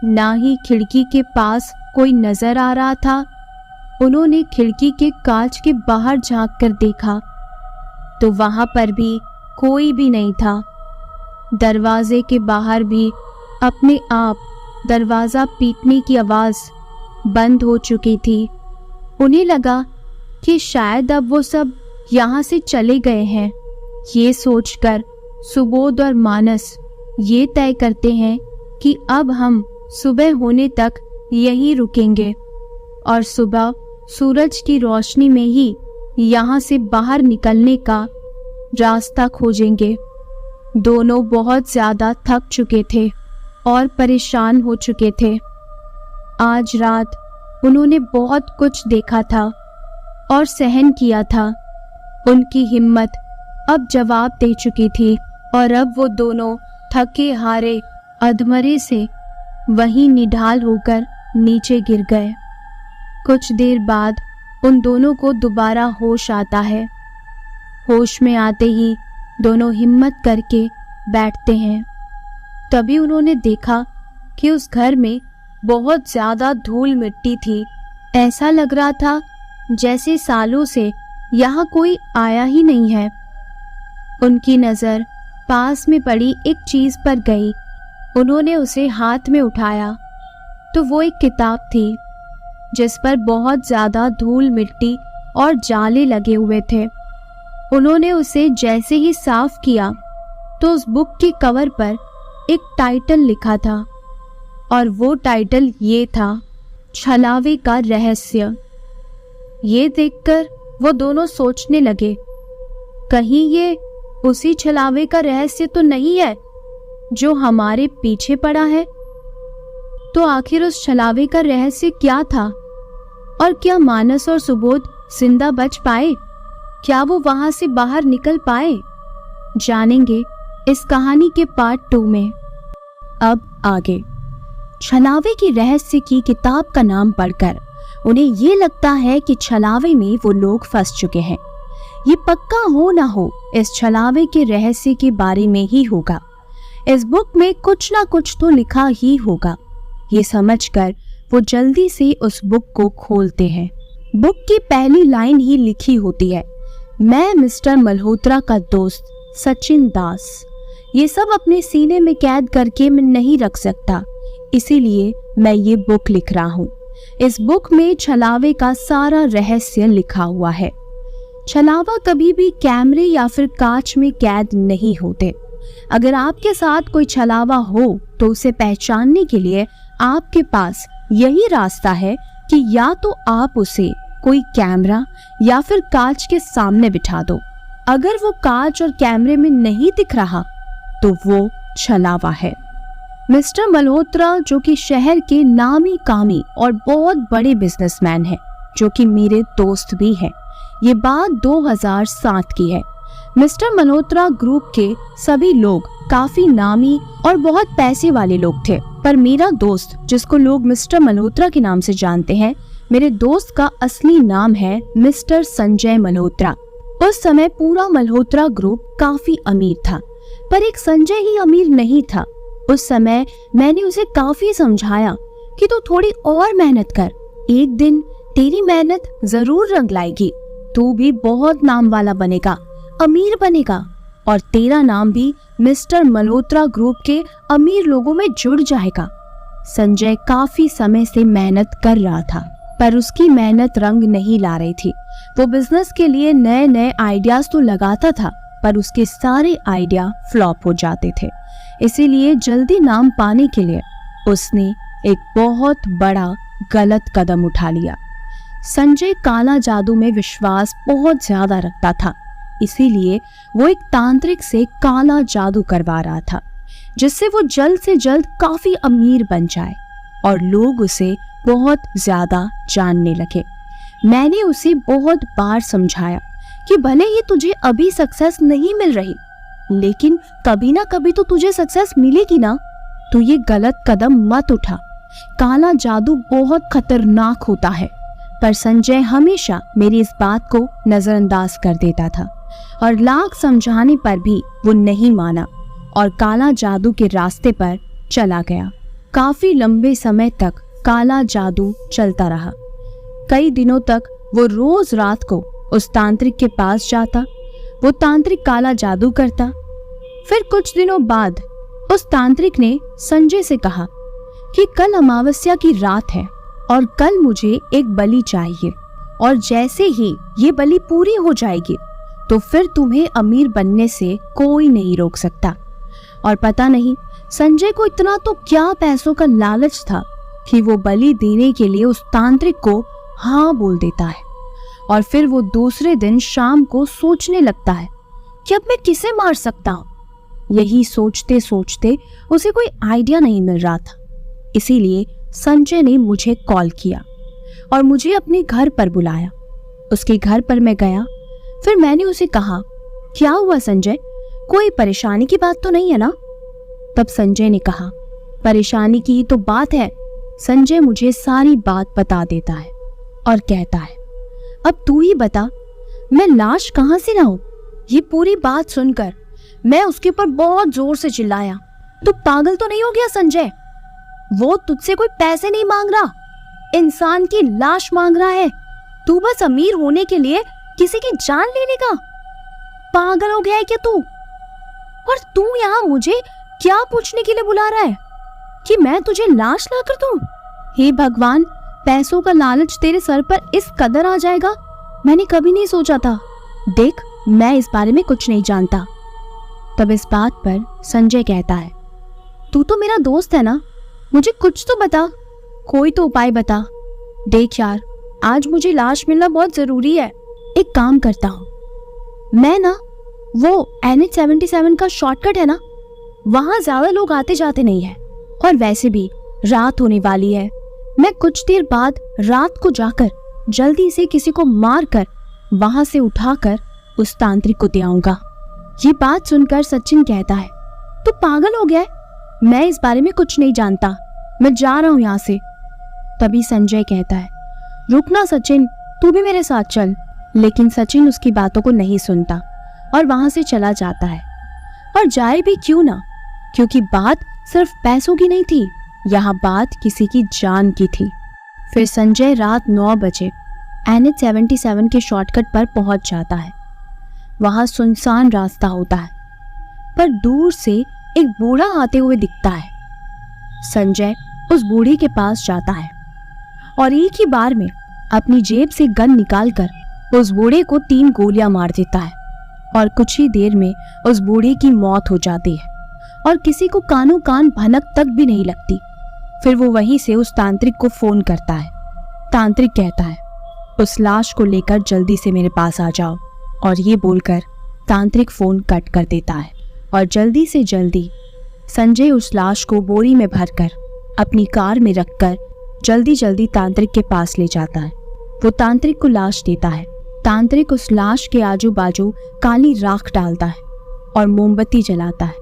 ना ही खिड़की के पास कोई नजर आ रहा था। उन्होंने खिड़की के कांच के बाहर झांक कर देखा तो वहां पर भी कोई भी नहीं था। दरवाजे के बाहर भी अपने आप दरवाजा पीटने की आवाज बंद हो चुकी थी। उन्हें लगा कि शायद अब वो सब यहाँ से चले गए हैं। ये सोचकर सुबोध और मानस ये तय करते हैं कि अब हम सुबह होने तक यहीं रुकेंगे और सुबह सूरज की रोशनी में ही यहाँ से बाहर निकलने का रास्ता खोजेंगे। दोनों बहुत ज्यादा थक चुके थे और परेशान हो चुके थे। आज रात उन्होंने बहुत कुछ देखा था और सहन किया था। उनकी हिम्मत अब जवाब दे चुकी थी और अब वो दोनों थके हारे अधमरे से वहीं निढाल होकर नीचे गिर गए। कुछ देर बाद उन दोनों को दोबारा होश आता है। होश में आते ही दोनों हिम्मत करके बैठते हैं। तभी उन्होंने देखा कि उस घर में बहुत ज्यादा धूल मिट्टी थी। ऐसा लग रहा था जैसे सालों से यहाँ कोई आया ही नहीं है। उनकी नजर पास में पड़ी एक चीज पर गई। उन्होंने उसे हाथ में उठाया तो वो एक किताब थी जिस पर बहुत ज्यादा धूल मिट्टी और जाले लगे हुए थे। उन्होंने उसे जैसे ही साफ किया तो उस बुक के कवर पर एक टाइटल लिखा था और वो टाइटल ये था, छलावे का रहस्य। ये देखकर वो दोनों सोचने लगे, कहीं ये उसी छलावे का रहस्य तो नहीं है जो हमारे पीछे पड़ा है। तो आखिर उस छलावे का रहस्य क्या था और क्या मानस और सुबोध जिंदा बच पाए? क्या वो वहां से बाहर निकल पाए? जानेंगे इस कहानी के पार्ट 2 में। अब आगे। छलावे की रहस्य की किताब का नाम पढ़कर उन्हें ये लगता है कि छलावे में वो लोग फंस चुके हैं। ये पक्का हो ना हो इस छलावे के रहस्य के बारे में ही होगा। इस बुक में कुछ ना कुछ तो लिखा ही होगा। ये समझकर वो जल्दी से उस बुक को खोलते हैं। बुक की पहली लाइन ही लिखी होती है, मैं मिस्टर मल्होत्रा का दोस्त सचिन दास ये सब अपने सीने में कैद करके मैं नहीं रख सकता, इसीलिए मैं ये बुक लिख रहा हूँ। इस बुक में छलावे का सारा रहस्य लिखा हुआ है। छलावा कभी भी कैमरे या फिर कांच में कैद नहीं होते। अगर आपके साथ कोई छलावा हो तो उसे पहचानने के लिए आपके पास यही रास्ता है कि या तो आप उसे कोई कैमरा या फिर कांच के सामने बिठा दो। अगर वो कांच और कैमरे में नहीं दिख रहा तो वो छलावा है। मिस्टर मल्होत्रा जो कि शहर के नामी कामी और बहुत बड़े बिजनेसमैन हैं, जो कि मेरे दोस्त भी हैं। ये बात 2007 की है। मिस्टर मल्होत्रा ग्रुप के सभी लोग काफी नामी और बहुत पैसे वाले लोग थे, पर मेरा दोस्त जिसको लोग मिस्टर मल्होत्रा के नाम से जानते हैं, मेरे दोस्त का असली नाम है मिस्टर संजय मल्होत्रा। उस समय पूरा मल्होत्रा ग्रुप काफी अमीर था, पर एक संजय ही अमीर नहीं था। उस समय मैंने उसे काफी समझाया कि तू थोड़ी और मेहनत कर, एक दिन तेरी मेहनत जरूर रंग लाएगी, तू भी बहुत नाम वाला बनेगा, अमीर बनेगा और तेरा नाम भी मिस्टर मल्होत्रा ग्रुप के अमीर लोगों में जुड़ जाएगा। संजय काफी समय से मेहनत कर रहा था, पर उसकी मेहनत रंग नहीं ला रही थी। वो बिजनेस के लिए नए नए आइडियाज तो लगाता था, पर उसके सारे आइडिया फ्लॉप हो जाते थे। इसीलिए जल्दी नाम पाने के लिए उसने एक बहुत बड़ा गलत कदम उठा लिया। संजय काला जादू में विश्वास बहुत ज्यादा रखता था, इसीलिए वो एक तांत्रिक से काला जादू करवा रहा था, जिससे वो जल्द से जल्द काफी अमीर बन जाए और लोग उसे बहुत ज्यादा जानने लगे। मैंने उसे बहुत बार समझाया कि भले ही तुझे अभी सक्सेस नहीं मिल रही, लेकिन कभी ना कभी तो तुझे सक्सेस मिलेगी ना, तू ये गलत कदम मत उठा, काला जादू बहुत खतरनाक होता है। पर संजय हमेशा मेरी इस बात को नजरअंदाज कर देता था और लाख समझाने पर भी वो नहीं माना और काला जादू के रास्ते पर चला गया। काफी लंबे समय तक काला जादू चलता रहा। कई दिनों तक वो रोज रात को उस तांत्रिक के पास जाता, वो तांत्रिक काला जादू करता। फिर कुछ दिनों बाद उस तांत्रिक ने संजय से कहा कि कल अमावस्या की रात है और कल मुझे एक बलि चाहिए, और जैसे ही ये बलि पूरी हो जाएगी तो फिर तुम्हें अमीर बनने से कोई नहीं रोक सकता। और पता नहीं संजय को इतना तो क्या पैसों का लालच था कि वो बलि देने के लिए उस तांत्रिक को हाँ बोल देता है, और फिर वो दूसरे दिन शाम को सोचने लगता है कि अब मैं किसे मार सकता हूँ। यही सोचते सोचते उसे कोई आइडिया नहीं मिल रहा था, इसीलिए संजय ने मुझे कॉल किया और मुझे अपने घर पर बुलाया। उसके घर पर मैं गया। फिर मैंने उसे कहा, क्या हुआ संजय, कोई परेशानी की बात तो नहीं है ना? तब संजय ने कहा, परेशानी की ही तो बात है। संजय मुझे सारी बात बता देता है और कहता है, अब तू ही बता, मैं लाश कहां से लाऊं? ये पूरी बात सुनकर मैं उसके ऊपर बहुत जोर से चिल्लाया, तू पागल तो नहीं हो गया संजय? वो तुझसे कोई पैसे नहीं मांग रहा, इंसान की लाश मांग रहा है। तू बस अमीर होने के लिए किसी की जान लेने का पागल हो गया है क्या तू? और तू यहाँ मुझे क्या पूछने के लिए बुला रहा है कि मैं तुझे लाश ला कर दूं? हे भगवान, पैसों का लालच तेरे सर पर इस कदर आ जाएगा, मैंने कभी नहीं सोचा था। देख, मैं इस बारे में कुछ नहीं जानता। तब इस बात पर संजय कहता है, तू तो मेरा दोस्त है ना, मुझे कुछ तो बता, कोई तो उपाय बता। देख यार, आज मुझे लाश मिलना बहुत जरूरी है। एक काम करता हूँ, मैं ना वो NH77 का शॉर्टकट है ना, वहां ज्यादा लोग आते जाते नहीं है, और वैसे भी रात होने वाली है। मैं कुछ देर बाद रात को जाकर जल्दी से किसी को मार कर वहां से उठाकर उस तांत्रिक को दे आऊंगा। ये बात सुनकर सचिन कहता है, तू पागल हो गया है, मैं इस बारे में कुछ नहीं जानता, मैं जा रहा हूं यहाँ से। तभी संजय कहता है, रुकना सचिन, तू भी मेरे साथ चल। लेकिन सचिन उसकी बातों को नहीं सुनता और वहां से चला जाता है। और जाए भी क्यों ना, क्योंकि बात सिर्फ पैसों की नहीं थी, यहाँ बात किसी की जान की थी। फिर संजय रात 9 बजे NH77 के शॉर्टकट पर पहुंच जाता है। वहां सुनसान रास्ता होता है, पर दूर से एक बूढ़ा आते हुए दिखता है। संजय उस बूढ़े के पास जाता है और एक ही बार में अपनी जेब से गन निकालकर उस बूढ़े को 3 गोलियां मार देता है, और कुछ ही देर में उस बूढ़े की मौत हो जाती है और किसी को कानों कान भनक तक भी नहीं लगती। फिर वो वहीं से उस तांत्रिक को फोन करता है। तांत्रिक कहता है, उस लाश को लेकर जल्दी से मेरे पास आ जाओ, और ये बोलकर तांत्रिक फोन कट कर देता है। और जल्दी से जल्दी संजय उस लाश को बोरी में भरकर अपनी कार में रखकर जल्दी जल्दी तांत्रिक के पास ले जाता है। वो तांत्रिक को लाश देता है। तांत्रिक उस लाश के आजू बाजू काली राख डालता है और मोमबत्ती जलाता है।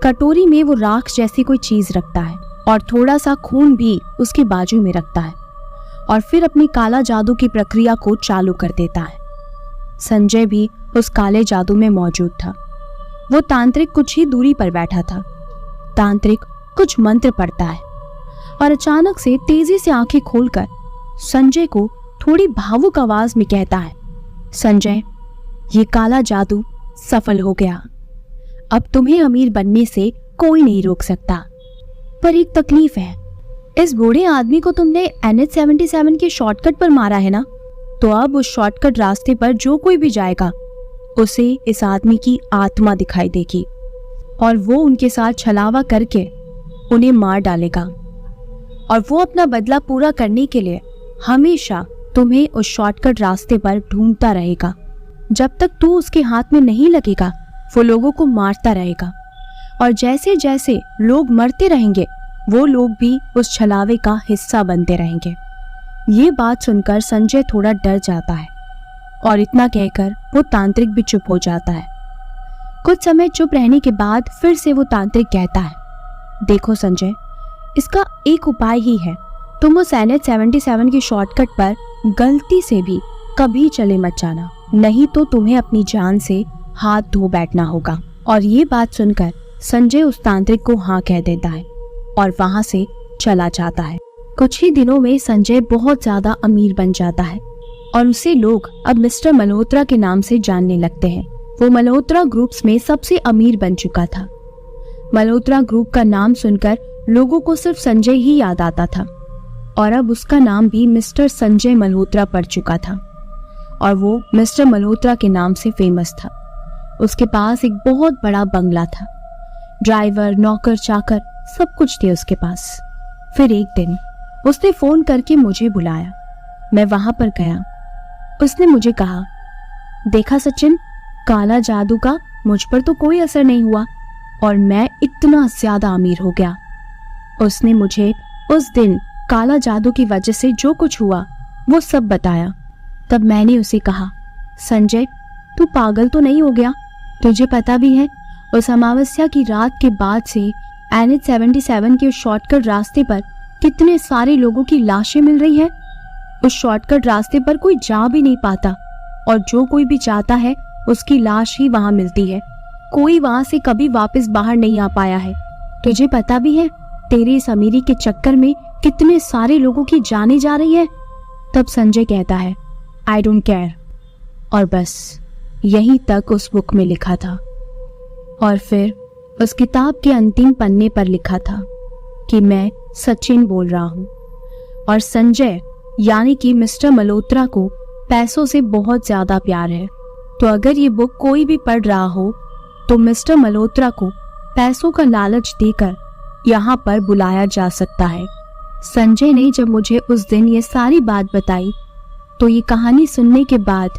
कटोरी में वो राख जैसी कोई चीज रखता है और थोड़ा सा खून भी उसके बाजू में रखता है, और फिर अपनी काला जादू की प्रक्रिया को चालू कर देता है। संजय भी उस काले जादू में मौजूद था। वो तांत्रिक कुछ ही दूरी पर बैठा था। तांत्रिक कुछ मंत्र पढ़ता है और अचानक से तेजी से आंखें खोलकर संजय को थोड़ी भावुक आवाज में कहता है, संजय, ये काला जादू सफल हो गया। अब तुम्हें अमीर बनने से कोई नहीं रोक सकता। पर एक तकलीफ है, इस बूढ़े आदमी को तुमने NH-77 के शॉर्टकट पर मारा है ना, तो अब उस शॉर्टकट रास्ते पर जो कोई भी जाएगा उसे इस आदमी की आत्मा दिखाई देगी और वो उनके साथ छलावा करके उन्हें मार डालेगा। और वो अपना बदला पूरा करने के लिए हमेशा तुम्हें उस शॉर्टकट रास्ते पर ढूंढता रहेगा। जब तक तू उसके हाथ में नहीं लगेगा वो लोगों को मारता रहेगा, और जैसे जैसे लोग मरते रहेंगे वो लोग भी उस छलावे का हिस्सा बनते रहेंगे। ये बात सुनकर संजय थोड़ा डर जाता है और इतना कहकर वो तांत्रिक भी चुप हो जाता है। कुछ समय चुप रहने के बाद फिर से वो तांत्रिक कहता है, देखो संजय, इसका एक उपाय ही है। तुम उस NH-77 के शॉर्टकट पर गलती से भी कभी चले मत जाना, नहीं तो तुम्हें अपनी जान से हाथ धो बैठना होगा। और ये बात सुनकर संजय उस तांत्रिक को हाँ कह देता है और वहां से चला जाता है। कुछ ही दिनों में संजय बहुत ज्यादा अमीर बन जाता है और उसे लोग अब मिस्टर मल्होत्रा के नाम से जानने लगते हैं। वो मल्होत्रा ग्रुप्स में सबसे अमीर बन चुका था। मल्होत्रा ग्रुप का नाम सुनकर लोगों को सिर्फ संजय ही याद आता था और अब उसका नाम भी मिस्टर संजय मल्होत्रा पड़ चुका था और वो मिस्टर मल्होत्रा के नाम से फेमस था। उसके पास एक बहुत बड़ा बंगला था, ड्राइवर, नौकर चाकर सब कुछ थे उसके पास। फिर एक दिन उसने फोन करके मुझे बुलाया। मैं वहां पर गया। उसने मुझे कहा, देखा सचिन, काला जादू का मुझ पर तो कोई असर नहीं हुआ और मैं इतना ज्यादा अमीर हो गया। उसने मुझे उस दिन काला जादू की वजह से जो कुछ हुआ वो सब बताया। तब मैंने उसे कहा, संजय, तू पागल तो नहीं हो गया? तुझे पता भी है उस अमावस्या की रात के बाद से NH-77 के शॉर्टकट रास्ते पर कितने सारे लोगों की लाशें मिल रही है। उस शॉर्टकट रास्ते पर कोई जा भी नहीं पाता और जो कोई भी जाता है उसकी लाश ही वहां मिलती है। कोई वहां से कभी वापस बाहर नहीं आ पाया है। तुझे पता भी है तेरी इस अमीरी के चक्कर में कितने सारे लोगों की जाने जा रही है। तब संजय कहता है, आई डोंट केयर। और बस यहीं तक उस बुक में लिखा था। और फिर उस किताब के अंतिम पन्ने पर लिखा था कि मैं सचिन बोल रहा हूं और संजय यानी कि मिस्टर मल्होत्रा को पैसों से बहुत ज्यादा प्यार है। तो अगर ये बुक कोई भी पढ़ रहा हो तो मिस्टर मल्होत्रा को पैसों का लालच देकर यहाँ पर बुलाया जा सकता है। संजय ने जब मुझे उस दिन ये सारी बात बताई तो ये कहानी सुनने के बाद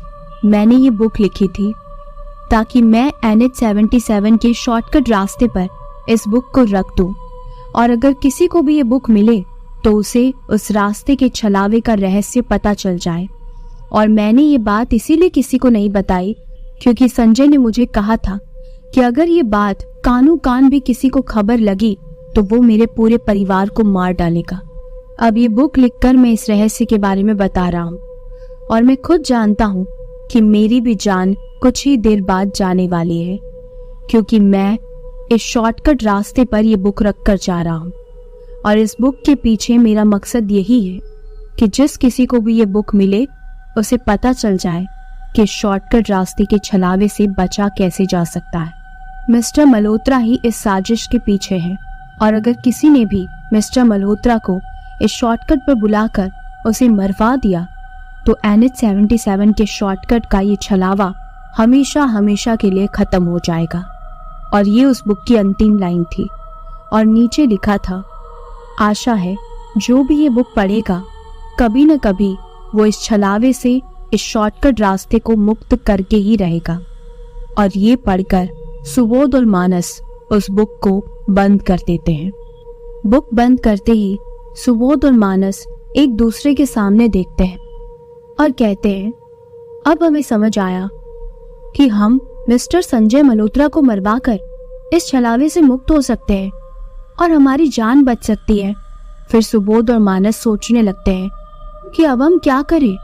मैंने ये बुक लिखी थी ताकि मैं NH-77 के शॉर्टकट रास्ते पर इस बुक को रख दूं और अगर किसी को भी ये बुक मिले तो उसे उस रास्ते के छलावे का रहस्य पता चल जाए। और मैंने ये बात इसीलिए किसी को नहीं बताई क्योंकि संजय ने मुझे कहा था कि अगर ये बात कानों कान भी किसी को खबर लगी तो वो मेरे पूरे परिवार को मार डालेगा। अब ये बुक लिखकर मैं इस रहस्य के बारे में बता रहा हूँ और मैं खुद जानता हूँ कि मेरी भी जान कुछ ही देर बाद जाने वाली है क्योंकि मैं इस शॉर्टकट रास्ते पर ये बुक रख कर जा रहा हूँ। और इस बुक के पीछे मेरा मकसद यही है कि जिस किसी को भी ये बुक मिले उसे पता चल जाए कि शॉर्टकट रास्ते के छलावे से बचा कैसे जा सकता है। मिस्टर मल्होत्रा ही इस साजिश के पीछे है और अगर किसी ने भी मिस्टर मल्होत्रा को इस शॉर्टकट पर बुलाकर उसे मरवा दिया तो NH-77 के शॉर्टकट का ये छलावा हमेशा हमेशा के लिए खत्म हो जाएगा। और ये उस बुक की अंतिम लाइन थी और नीचे लिखा था, आशा है जो भी ये बुक पढ़ेगा कभी न कभी वो इस छलावे से इस शॉर्टकट रास्ते को मुक्त करके ही रहेगा। और ये पढ़कर सुबोध और मानस उस बुक को बंद कर देते हैं। बुक बंद करते ही सुबोध और मानस एक दूसरे के सामने देखते हैं और कहते हैं, अब हमें समझ आया कि हम मिस्टर संजय मल्होत्रा को मरवाकर इस छलावे से मुक्त हो सकते हैं और हमारी जान बच सकती है। फिर सुबोध और मानस सोचने लगते हैं कि अब हम क्या करें।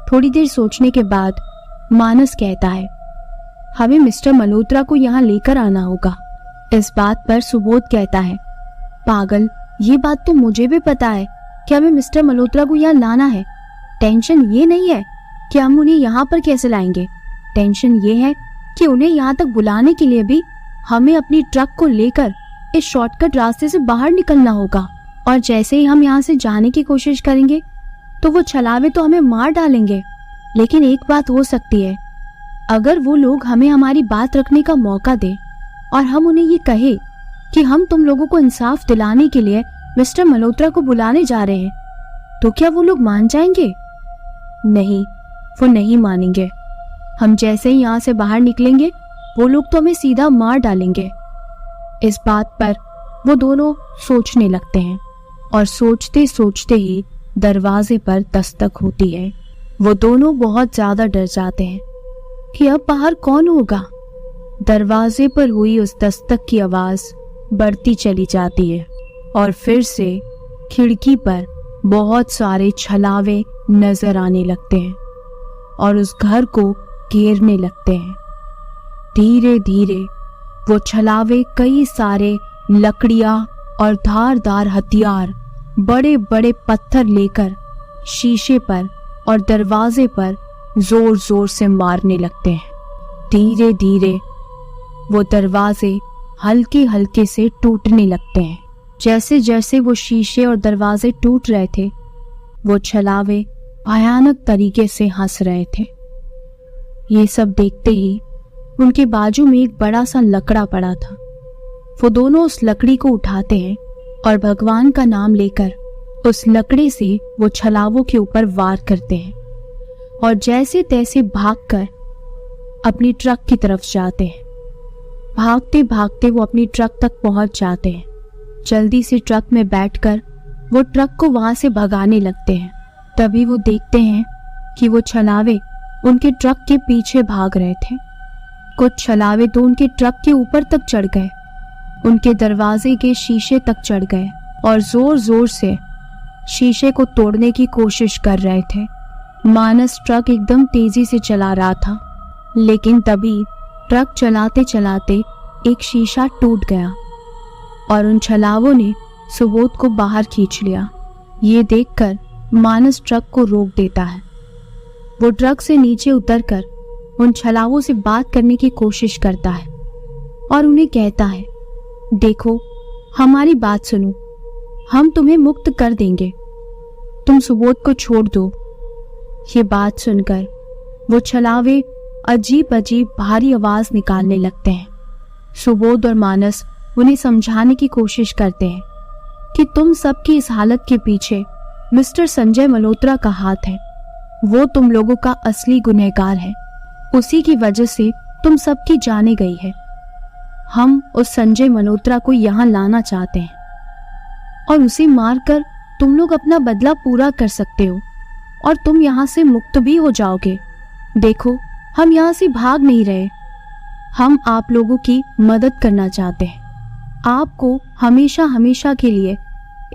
थोड़ी देर सोचने के बाद मानस कहता है, हमें मिस्टर मल्होत्रा को यहाँ लेकर आना होगा। इस बात पर सुबोध कहता है, पागल, ये बात तो मुझे भी पता है कि हमें मिस्टर मल्होत्रा को यहाँ लाना है। टेंशन ये नहीं है कि हम उन्हें यहाँ पर कैसे लाएंगे, टेंशन ये है कि उन्हें यहाँ तक बुलाने के लिए भी हमें अपनी ट्रक को लेकर इस शॉर्टकट रास्ते से बाहर निकलना होगा। और जैसे ही हम यहाँ से जाने की कोशिश करेंगे तो वो छलावे तो हमें मार डालेंगे। लेकिन एक बात हो सकती है, अगर वो लोग हमें हमारी बात रखने का मौका दे और हम उन्हें ये कहे कि हम तुम लोगों को इंसाफ दिलाने के लिए मिस्टर मल्होत्रा को बुलाने जा रहे हैं, तो क्या वो लोग मान जाएंगे? नहीं, वो नहीं मानेंगे। हम जैसे ही यहाँ से बाहर निकलेंगे वो लोग तो हमें सीधा मार डालेंगे। इस बात पर वो दोनों सोचने लगते हैं और सोचते सोचते ही दरवाजे पर दस्तक होती है। वो दोनों बहुत ज्यादा डर जाते हैं कि अब बाहर कौन होगा। दरवाजे पर हुई उस दस्तक की आवाज बढ़ती चली जाती है और फिर से खिड़की पर बहुत सारे छलावे नजर आने लगते हैं और उस घर को घेरने लगते हैं। धीरे धीरे वो छलावे कई सारे लकड़ियां और धारदार हथियार, बड़े बड़े पत्थर लेकर शीशे पर और दरवाजे पर जोर जोर से मारने लगते हैं। धीरे धीरे वो दरवाजे हल्के हल्के से टूटने लगते हैं। जैसे जैसे वो शीशे और दरवाजे टूट रहे थे, वो छलावे भयानक तरीके से हंस रहे थे। ये सब देखते ही उनके बाजू में एक बड़ा सा लकड़ा पड़ा था। वो दोनों उस लकड़ी को उठाते हैं और भगवान का नाम लेकर उस लकड़ी से वो छलावों के ऊपर वार करते हैं और जैसे तैसे भागकर अपनी ट्रक की तरफ जाते हैं। भागते भागते वो अपनी ट्रक तक पहुंच जाते हैं। जल्दी से ट्रक में बैठकर वो ट्रक को वहां से भगाने लगते हैं। तभी वो देखते हैं कि वो छलावे उनके ट्रक के पीछे भाग रहे थे। कुछ छलावे तो उनके ट्रक के ऊपर तक चढ़ गए, उनके दरवाजे के शीशे तक चढ़ गए और जोर जोर से शीशे को तोड़ने की कोशिश कर रहे थे। मानस ट्रक एकदम तेजी से चला रहा था, लेकिन तभी ट्रक चलाते चलाते एक शीशा टूट गया और उन छलावों ने सुबोध को बाहर खींच लिया। ये देखकर मानस ट्रक को रोक देता है। वो ट्रक से नीचे उतरकर उन छलावों से बात करने की कोशिश करता है और उन्हें कहता है, देखो, हमारी बात सुनो, हम तुम्हें मुक्त कर देंगे, तुम सुबोध को छोड़ दो। ये बात सुनकर वो छलावे अजीब अजीब भारी आवाज निकालने लगते हैं। सुबोध और मानस उन्हें समझाने की कोशिश करते हैं कि तुम सबकी इस हालत के पीछे मिस्टर संजय मल्होत्रा का हाथ है। वो तुम लोगों का असली गुनहगार है, उसी की वजह से तुम सबकी जाने गई है। हम उस संजय मल्होत्रा को यहाँ लाना चाहते हैं और उसे मारकर तुम लोग अपना बदला पूरा कर सकते हो और तुम यहाँ से मुक्त भी हो जाओगे। देखो, हम यहाँ से भाग नहीं रहे, हम आप लोगों की मदद करना चाहते हैं, आपको हमेशा हमेशा के लिए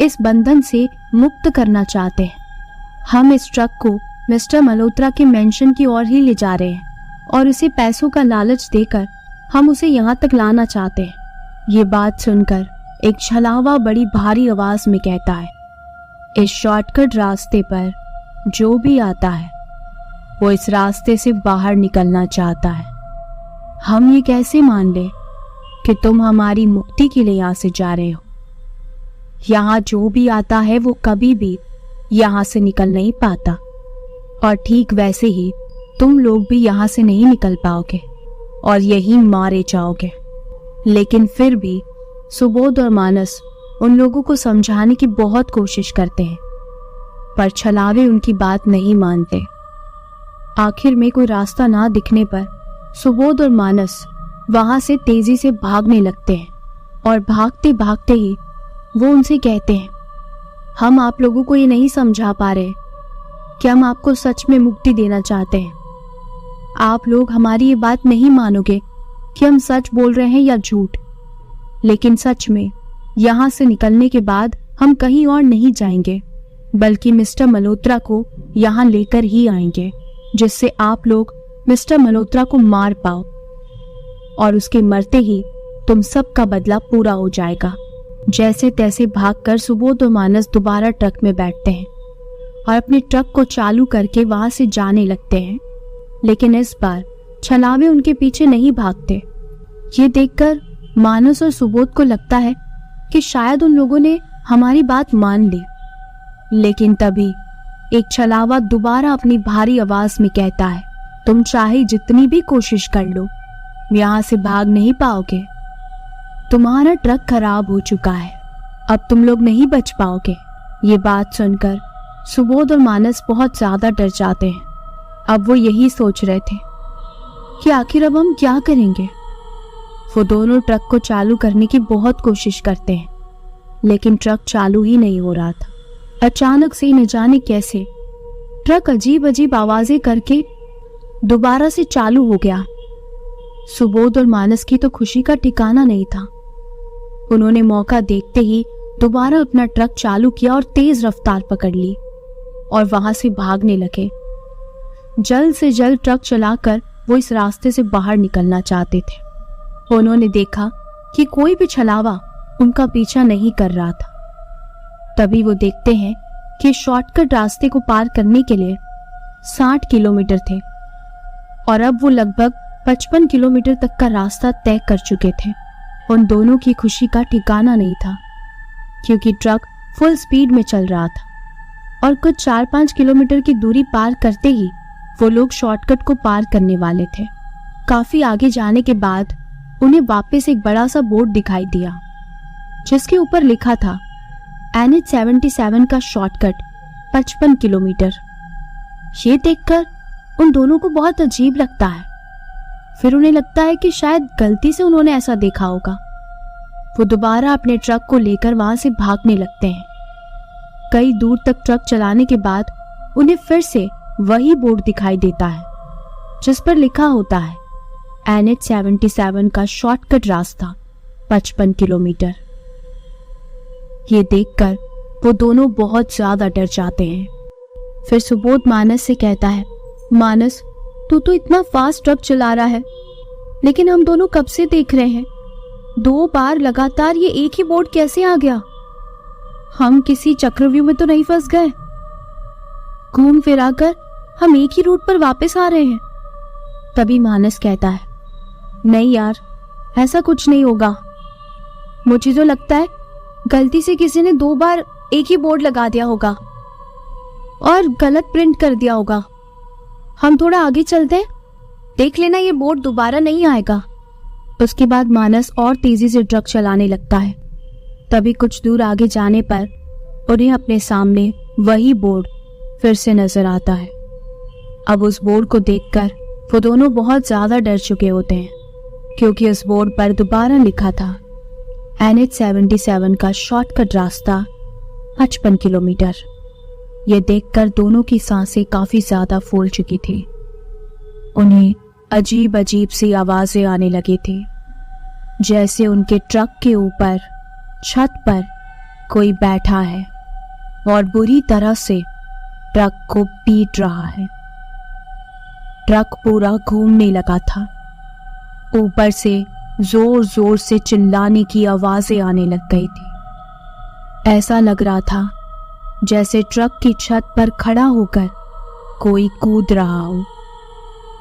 इस बंधन से मुक्त करना चाहते हैं। हम इस ट्रक को मिस्टर मल्होत्रा के मेंशन की ओर ही ले जा रहे हैं और उसे पैसों का लालच देकर हम उसे यहाँ तक लाना चाहते हैं। ये बात सुनकर एक छलावा बड़ी भारी आवाज में कहता है, इस शॉर्टकट रास्ते पर जो भी आता है वो इस रास्ते से बाहर निकलना चाहता है। हम ये कैसे मान ले कि तुम हमारी मुक्ति के लिए यहाँ से जा रहे हो? यहाँ जो भी आता है वो कभी भी यहाँ से निकल नहीं पाता और ठीक वैसे ही तुम लोग भी यहाँ से नहीं निकल पाओगे और यही मारे जाओगे। लेकिन फिर भी सुबोध और मानस उन लोगों को समझाने की बहुत कोशिश करते हैं, पर छलावे उनकी बात नहीं मानते। आखिर में कोई रास्ता ना दिखने पर सुबोध और मानस वहां से तेजी से भागने लगते हैं और भागते भागते ही वो उनसे कहते हैं, हम आप लोगों को ये नहीं समझा पा रहे कि हम आपको सच में मुक्ति देना चाहते हैं। आप लोग हमारी ये बात नहीं मानोगे कि हम सच बोल रहे हैं या झूठ, लेकिन सच में यहाँ से निकलने के बाद हम कहीं और नहीं जाएंगे, बल्कि मिस्टर मल्होत्रा को यहाँ लेकर ही आएंगे, जिससे आप लोग मिस्टर मल्होत्रा को मार पाओ और उसके मरते ही तुम सबका बदला पूरा हो जाएगा। जैसे तैसे भागकर सुबोध और मानस दोबारा ट्रक में बैठते हैं और अपने ट्रक को चालू करके वहां से जाने लगते हैं। लेकिन इस बार छलावे उनके पीछे नहीं भागते। ये देखकर मानस और सुबोध को लगता है कि शायद उन लोगों ने हमारी बात मान ली। लेकिन तभी एक छलावा दोबारा अपनी भारी आवाज में कहता है, तुम चाहे जितनी भी कोशिश कर लो, यहां से भाग नहीं पाओगे। तुम्हारा ट्रक खराब हो चुका है, अब तुम लोग नहीं बच पाओगे। ये बात सुनकर सुबोध और मानस बहुत ज्यादा डर जाते हैं। अब वो यही सोच रहे थे कि आखिर अब हम क्या करेंगे। वो दोनों ट्रक को चालू करने की बहुत कोशिश करते हैं, लेकिन ट्रक चालू ही नहीं हो रहा था। अचानक से न जाने कैसे ट्रक अजीब अजीब आवाजें करके दोबारा से चालू हो गया। सुबोध और मानस की तो खुशी का ठिकाना नहीं था। उन्होंने मौका देखते ही दोबारा अपना ट्रक चालू किया और तेज रफ्तार पकड़ ली और वहां से भागने लगे। जल्द से जल्द ट्रक चलाकर वो इस रास्ते से बाहर निकलना चाहते थे। उन्होंने देखा कि कोई भी छलावा उनका पीछा नहीं कर रहा था। तभी वो देखते हैं कि शॉर्टकट रास्ते को पार करने के लिए 60 किलोमीटर थे और अब वो लगभग 55 किलोमीटर तक का रास्ता तय कर चुके थे। उन दोनों की खुशी का ठिकाना नहीं था, क्योंकि ट्रक फुल स्पीड में चल रहा था और कुछ 4-5 किलोमीटर की दूरी पार करते ही वो लोग शॉर्टकट को पार करने वाले थे। काफी आगे जाने के बाद उन्हें वापस एक बड़ा सा बोर्ड दिखाई दिया, जिसके ऊपर लिखा था NH 77 का शॉर्टकट 55 किलोमीटर। ये देखकर उन दोनों को बहुत अजीब लगता है। फिर उन्हें लगता है कि शायद गलती से उन्होंने ऐसा देखा होगा। वो दोबारा अपने ट्रक को लेकर वहां से भागने लगते हैं। कई दूर तक ट्रक चलाने के बाद उन्हें फिर से वही बोर्ड दिखाई देता है, जिस पर लिखा होता है NH 77 का शॉर्टकट रास्ता 55 किलोमीटर। ये देखकर वो दोनों बहुत ज्यादा डर जाते हैं। फिर सुबोध मानस से कहता है, मानस तू तो इतना फास्ट ट्रक चला रहा है, लेकिन हम दोनों कब से देख रहे हैं 2 बार लगातार ये एक ही बोर्ड कैसे आ गया? हम किसी चक्रव्यूह में तो नहीं फंस गए? घूम फिरा कर हम एक ही रूट पर वापस आ रहे हैं। तभी मानस कहता है, नहीं यार, ऐसा कुछ नहीं होगा। मुझे तो लगता है गलती से किसी ने 2 बार एक ही बोर्ड लगा दिया होगा और गलत प्रिंट कर दिया होगा। हम थोड़ा आगे चलते हैं, देख लेना ये बोर्ड दोबारा नहीं आएगा। उसके बाद मानस और तेजी से ट्रक चलाने लगता है। तभी कुछ दूर आगे जाने पर उन्हें अपने सामने वही बोर्ड फिर से नजर आता है। अब उस बोर्ड को देखकर वो दोनों बहुत ज्यादा डर चुके होते हैं, क्योंकि उस बोर्ड पर दोबारा लिखा था NH 77 का शॉर्टकट रास्ता 55 किलोमीटर। ये देखकर दोनों की सांसें काफी ज्यादा फूल चुकी थी। उन्हें अजीब अजीब सी आवाजें आने लगी थी, जैसे उनके ट्रक के ऊपर छत पर कोई बैठा है और बुरी तरह से ट्रक को पीट रहा है। ट्रक पूरा घूमने लगा था। ऊपर से जोर जोर से चिल्लाने की आवाजें आने लग गई थी। ऐसा लग रहा था जैसे ट्रक की छत पर खड़ा होकर कोई कूद रहा हो,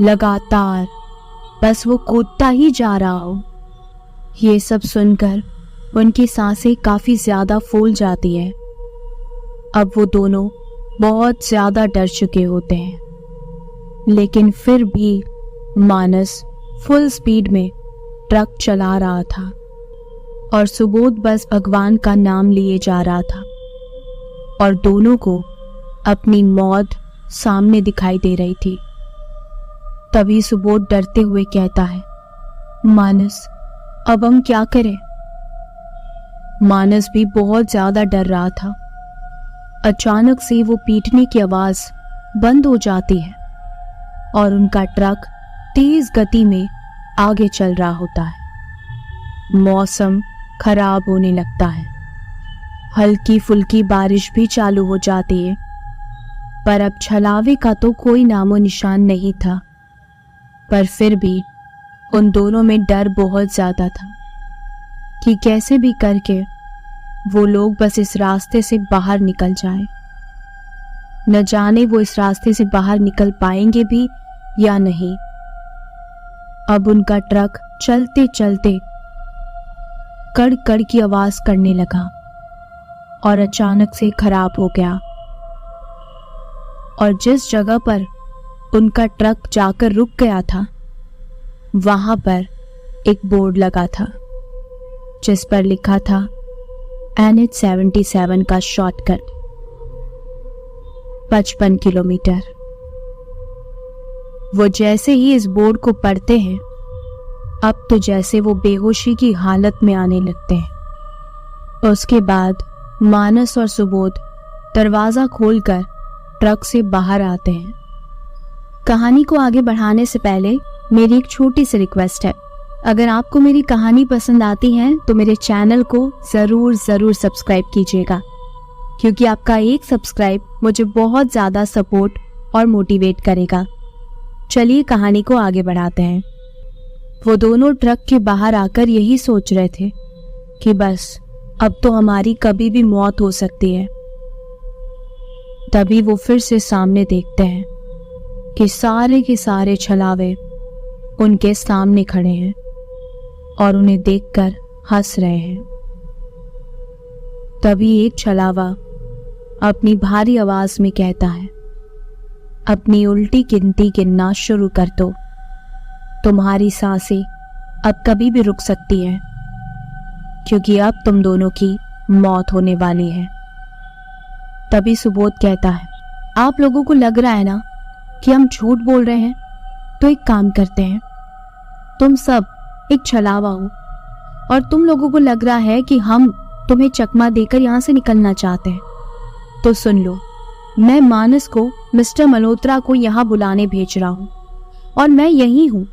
लगातार बस वो कूदता ही जा रहा हो। ये सब सुनकर उनकी सांसें काफी ज्यादा फूल जाती है। अब वो दोनों बहुत ज्यादा डर चुके होते हैं, लेकिन फिर भी मानस फुल स्पीड में ट्रक चला रहा था और सुबोध बस भगवान का नाम लिए जा रहा था और दोनों को अपनी मौत सामने दिखाई दे रही थी। तभी सुबोध डरते हुए कहता है, मानस अब हम क्या करें? मानस भी बहुत ज्यादा डर रहा था। अचानक से वो पीटने की आवाज बंद हो जाती है और उनका ट्रक तेज गति में आगे चल रहा होता है। मौसम खराब होने लगता है। हल्की फुल्की बारिश भी चालू हो जाती है, पर अब छलावे का तो कोई नामो निशान नहीं था। पर फिर भी उन दोनों में डर बहुत ज्यादा था कि कैसे भी करके वो लोग बस इस रास्ते से बाहर निकल जाएं। न जाने वो इस रास्ते से बाहर निकल पाएंगे भी या नहीं। अब उनका ट्रक चलते चलते कड़ कड़ की आवाज करने लगा और अचानक से खराब हो गया। और जिस जगह पर उनका ट्रक जाकर रुक गया था वहां पर एक बोर्ड लगा था जिस पर लिखा था NH-77 का शॉर्टकट 55 किलोमीटर। वो जैसे ही इस बोर्ड को पढ़ते हैं अब तो जैसे वो बेहोशी की हालत में आने लगते हैं। उसके बाद मानस और सुबोध दरवाजा खोलकर ट्रक से बाहर आते हैं। कहानी को आगे बढ़ाने से पहले मेरी एक छोटी सी रिक्वेस्ट है, अगर आपको मेरी कहानी पसंद आती है तो मेरे चैनल को जरूर सब्सक्राइब कीजिएगा, क्योंकि आपका एक सब्सक्राइब मुझे बहुत ज्यादा सपोर्ट और मोटिवेट करेगा। चलिए कहानी को आगे बढ़ाते हैं। वो दोनों ट्रक के बाहर आकर यही सोच रहे थे कि बस अब तो हमारी कभी भी मौत हो सकती है। तभी वो फिर से सामने देखते हैं कि सारे के सारे छलावे उनके सामने खड़े हैं और उन्हें देखकर हंस रहे हैं। तभी एक छलावा अपनी भारी आवाज में कहता है, अपनी उल्टी गिनती गिनना शुरू कर दो, तुम्हारी सांसें अब कभी भी रुक सकती हैं, क्योंकि अब तुम दोनों की मौत होने वाली है। तभी सुबोध कहता है, आप लोगों को लग रहा है ना कि हम झूठ बोल रहे हैं, तो एक काम करते हैं, तुम सब एक छलावा हो और तुम लोगों को लग रहा है कि हम तुम्हें चकमा देकर यहां से निकलना चाहते हैं, तो सुन लो, मैं मानस को मिस्टर मल्होत्रा को यहां बुलाने भेज रहा हूं और मैं यहीं हूं।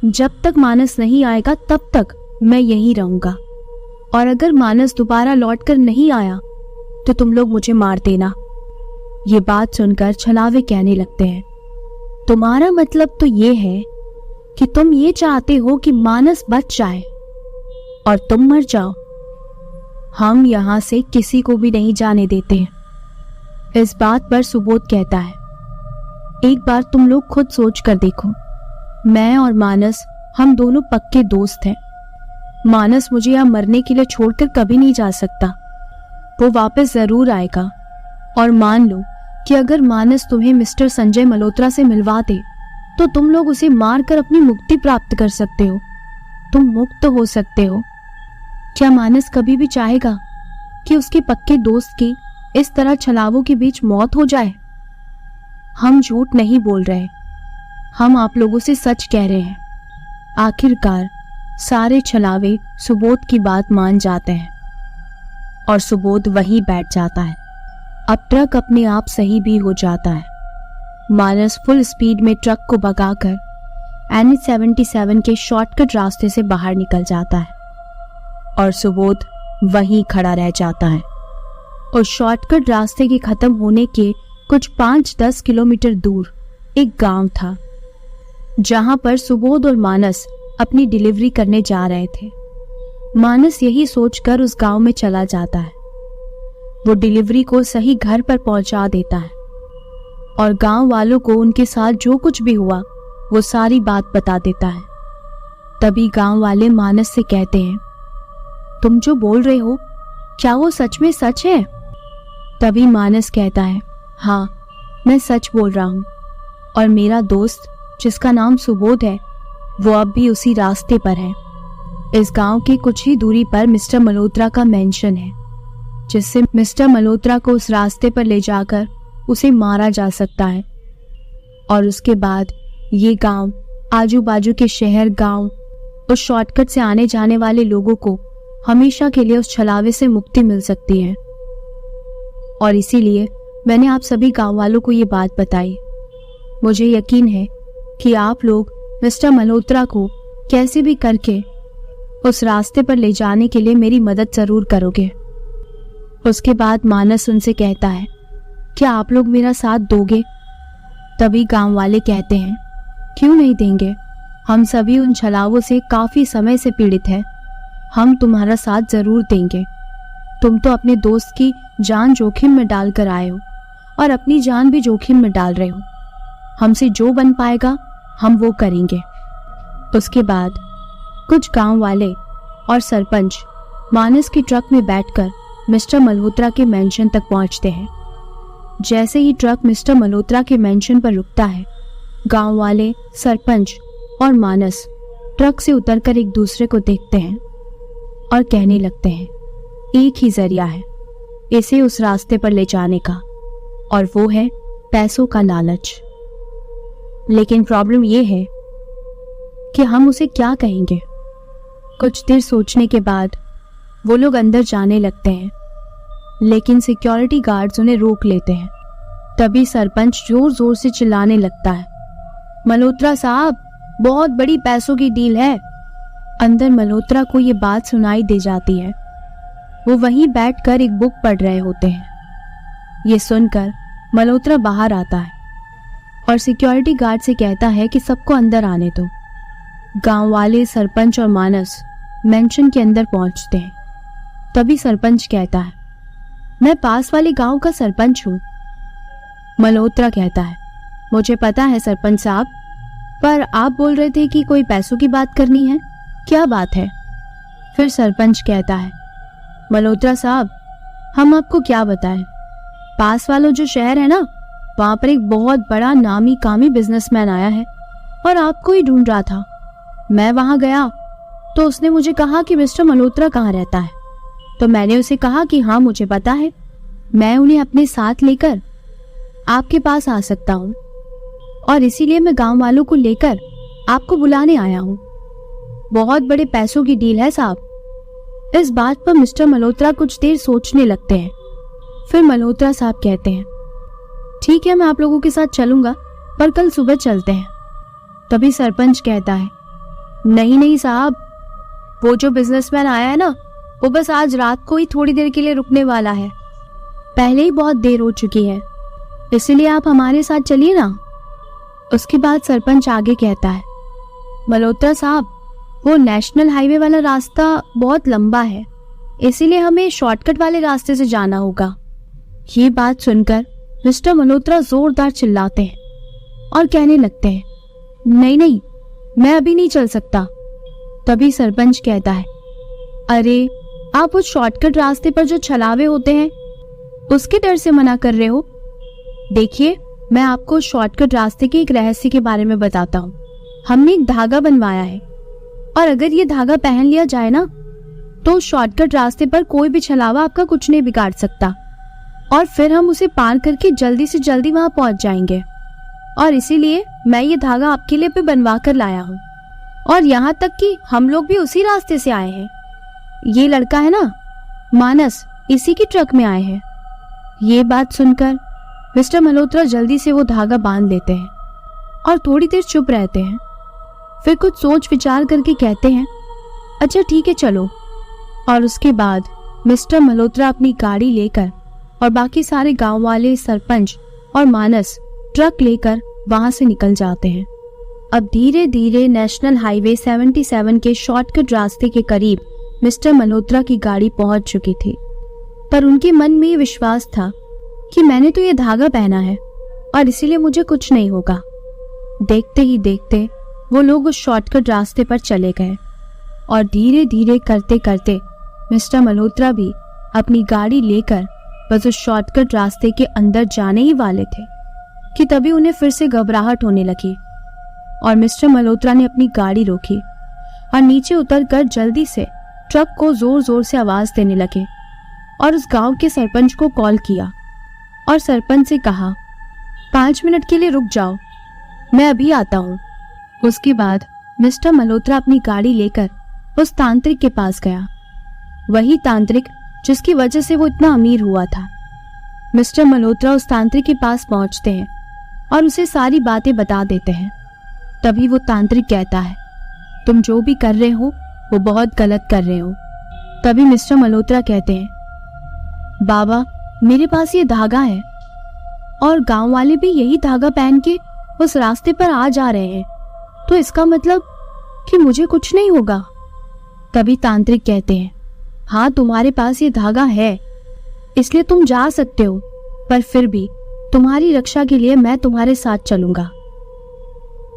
जब तक मानस नहीं आएगा तब तक मैं यहीं रहूंगा, और अगर मानस दोबारा लौटकर नहीं आया तो तुम लोग मुझे मार देना। ये बात सुनकर छलावे कहने लगते हैं, तुम्हारा मतलब तो ये है कि तुम ये चाहते हो कि मानस बच जाए और तुम मर जाओ। हम यहां से किसी को भी नहीं जाने देते हैं। इस बात पर सुबोध कहता है, एक बार तुम लोग खुद सोच कर देखो, मैं और मानस हम दोनों पक्के दोस्त हैं। मानस मुझे यहां मरने के लिए छोड़कर कभी नहीं जा सकता, वो वापस जरूर आएगा। और मान लो कि अगर मानस तुम्हें मिस्टर संजय मल्होत्रा से मिलवा दे तो तुम लोग उसे मारकर अपनी मुक्ति प्राप्त कर सकते हो, तुम मुक्त हो सकते हो। क्या मानस कभी भी चाहेगा कि उसके पक्के दोस्त की इस तरह छलावों के बीच मौत हो जाए? हम झूठ नहीं बोल रहे, हम आप लोगों से सच कह रहे हैं। आखिरकार सारे छलावे सुबोध की बात मान जाते हैं और सुबोध वहीं बैठ जाता है। अब ट्रक अपने आप सही भी हो जाता है। मानस फुल स्पीड में ट्रक को भगाकर NH-77 के शॉर्टकट रास्ते से बाहर निकल जाता है और सुबोध वहीं खड़ा रह जाता है। उस शॉर्टकट रास्ते के खत्म होने के कुछ 5-10 किलोमीटर दूर एक गांव था, जहां पर सुबोध और मानस अपनी डिलीवरी करने जा रहे थे। मानस यही सोचकर उस गांव में चला जाता है। वो डिलीवरी को सही घर पर पहुंचा देता है और गांव वालों को उनके साथ जो कुछ भी हुआ वो सारी बात बता देता है। तभी गांव वाले मानस से कहते हैं, तुम जो बोल रहे हो क्या वो सच में सच है? तभी मानस कहता है, हाँ मैं सच बोल रहा हूँ, और मेरा दोस्त जिसका नाम सुबोध है वो अब भी उसी रास्ते पर है। इस गांव की कुछ ही दूरी पर मिस्टर मल्होत्रा का मेंशन है, जिससे मिस्टर मल्होत्रा को उस रास्ते पर ले जाकर उसे मारा जा सकता है। और उसके बाद ये गांव, आजू बाजू के शहर, गांव, उस शॉर्टकट से आने जाने वाले लोगों को हमेशा के लिए उस छलावे से मुक्ति मिल सकती है। और इसीलिए मैंने आप सभी गांव वालों को ये बात बताई। मुझे यकीन है कि आप लोग मिस्टर मल्होत्रा को कैसे भी करके उस रास्ते पर ले जाने के लिए मेरी मदद जरूर करोगे। उसके बाद मानस उनसे कहता है, क्या आप लोग मेरा साथ दोगे? तभी गांव वाले कहते हैं, क्यों नहीं देंगे, हम सभी उन छलावों से काफी समय से पीड़ित हैं। हम तुम्हारा साथ जरूर देंगे। तुम तो अपने दोस्त की जान जोखिम में डालकर आए हो और अपनी जान भी जोखिम में डाल रहे हो। हमसे जो बन पाएगा हम वो करेंगे। उसके बाद कुछ गांव वाले और सरपंच मानस की ट्रक में बैठकर मिस्टर मल्होत्रा के मेंशन तक पहुंचते हैं। जैसे ही ट्रक मिस्टर मल्होत्रा के मेंशन पर रुकता है, गांव वाले, सरपंच और मानस ट्रक से उतरकर एक दूसरे को देखते हैं और कहने लगते हैं, एक ही जरिया है इसे उस रास्ते पर ले जाने का, और वो है पैसों का लालच। लेकिन प्रॉब्लम ये है कि हम उसे क्या कहेंगे। कुछ देर सोचने के बाद वो लोग अंदर जाने लगते हैं, लेकिन सिक्योरिटी गार्ड्स उन्हें रोक लेते हैं। तभी सरपंच जोर जोर से चिल्लाने लगता है, मल्होत्रा साहब, बहुत बड़ी पैसों की डील है। अंदर मल्होत्रा को ये बात सुनाई दे जाती है। वो वहीं बैठकर एक बुक पढ़ रहे होते हैं। ये सुनकर मल्होत्रा बाहर आता है और सिक्योरिटी गार्ड से कहता है कि सबको अंदर आने दो। गांव वाले, सरपंच और मानस मेंशन के अंदर पहुंचते हैं। तभी सरपंच कहता है, मैं पास वाले गांव का सरपंच हूं। मल्होत्रा कहता है, मुझे पता है सरपंच साहब, पर आप बोल रहे थे कि कोई पैसों की बात करनी है, क्या बात है? फिर सरपंच कहता है, मल्होत्रा साहब, हम आपको क्या बताएं, पास वाला जो शहर है ना, वहां पर एक बहुत बड़ा नामी कामी बिजनेसमैन आया है और आपको ही ढूंढ रहा था। मैं वहां गया तो उसने मुझे कहा कि मिस्टर मल्होत्रा कहाँ रहता है। तो मैंने उसे कहा कि हाँ मुझे पता है, मैं उन्हें अपने साथ लेकर आपके पास आ सकता हूँ, और इसीलिए मैं गांव वालों को लेकर आपको बुलाने आया हूँ। बहुत बड़े पैसों की डील है साहब। इस बात पर मिस्टर मल्होत्रा कुछ देर सोचने लगते हैं। फिर मल्होत्रा साहब कहते हैं, ठीक है, मैं आप लोगों के साथ चलूंगा, पर कल सुबह चलते हैं। तभी सरपंच कहता है, नहीं नहीं साहब, वो जो बिजनेसमैन आया है ना, वो बस आज रात को ही थोड़ी देर के लिए रुकने वाला है। पहले ही बहुत देर हो चुकी है, इसीलिए आप हमारे साथ चलिए ना। उसके बाद सरपंच आगे कहता है, मल्होत्रा साहब, वो नेशनल हाईवे वाला रास्ता बहुत लंबा है, इसीलिए हमें शॉर्टकट वाले रास्ते से जाना होगा। ये बात सुनकर मिस्टर मल्होत्रा जोरदार चिल्लाते हैं और कहने लगते हैं, नहीं नहीं, मैं अभी नहीं चल सकता। तभी सरपंच कहता है, अरे आप उस शॉर्टकट रास्ते पर जो छलावे होते हैं उसके डर से मना कर रहे हो। देखिए, मैं आपको शॉर्टकट रास्ते के एक रहस्य के बारे में बताता हूँ। हमने एक धागा बनवाया है, और अगर ये धागा पहन लिया जाए ना, तो शॉर्टकट रास्ते पर कोई भी छलावा आपका कुछ नहीं बिगाड़ सकता, और फिर हम उसे पार करके जल्दी से जल्दी वहां पहुंच जाएंगे। और इसीलिए मैं ये धागा आपके लिए भी बनवा कर लाया हूँ, और यहाँ तक कि हम लोग भी उसी रास्ते से आए हैं। ये लड़का है ना, मानस, इसी की ट्रक में आए हैं। ये बात सुनकर मिस्टर मल्होत्रा जल्दी से वो धागा बांध लेते हैं और थोड़ी देर चुप रहते हैं। फिर कुछ सोच विचार करके कहते हैं, अच्छा ठीक है, चलो। और उसके बाद मिस्टर मल्होत्रा अपनी गाड़ी लेकर और बाकी सारे गांव वाले, सरपंच और मानस ट्रक लेकर वहां से निकल जाते हैं। अब धीरे धीरे नेशनल हाईवे 77 के शॉर्टकट रास्ते के करीब मिस्टर मल्होत्रा की गाड़ी पहुंच चुकी थी, पर उनके मन में ये विश्वास था कि मैंने तो ये धागा पहना है और इसीलिए मुझे कुछ नहीं होगा। देखते ही देखते वो लोग उस शॉर्टकट रास्ते पर चले गए, और धीरे धीरे करते करते मिस्टर मल्होत्रा भी अपनी गाड़ी लेकर बस उस शॉर्टकट रास्ते के अंदर जाने ही वाले थे कि तभी उन्हें फिर से घबराहट होने लगी, और मिस्टर मल्होत्रा ने अपनी गाड़ी रोकी और नीचे उतरकर जल्दी से ट्रक को जोर जोर से आवाज देने लगे, और उस गांव के सरपंच को कॉल किया और सरपंच से कहा, 5 मिनट के लिए रुक जाओ, मैं अभी आता हूँ। उसके बाद मिस्टर मल्होत्रा अपनी गाड़ी लेकर उस तांत्रिक के पास गया, वही तांत्रिक जिसकी वजह से वो इतना अमीर हुआ था। मिस्टर मल्होत्रा उस तांत्रिक के पास पहुंचते हैं और उसे सारी बातें बता देते हैं। तभी वो तांत्रिक कहता है, तुम जो भी कर रहे हो वो बहुत गलत कर रहे हो। तभी मिस्टर मल्होत्रा कहते हैं, बाबा, मेरे पास ये धागा है और गांव वाले भी यही धागा पहन के उस रास्ते पर आ जा रहे हैं, तो इसका मतलब कि मुझे कुछ नहीं होगा। तभी तांत्रिक कहते हैं, हाँ तुम्हारे पास ये धागा है, इसलिए तुम जा सकते हो, पर फिर भी तुम्हारी रक्षा के लिए मैं तुम्हारे साथ चलूंगा।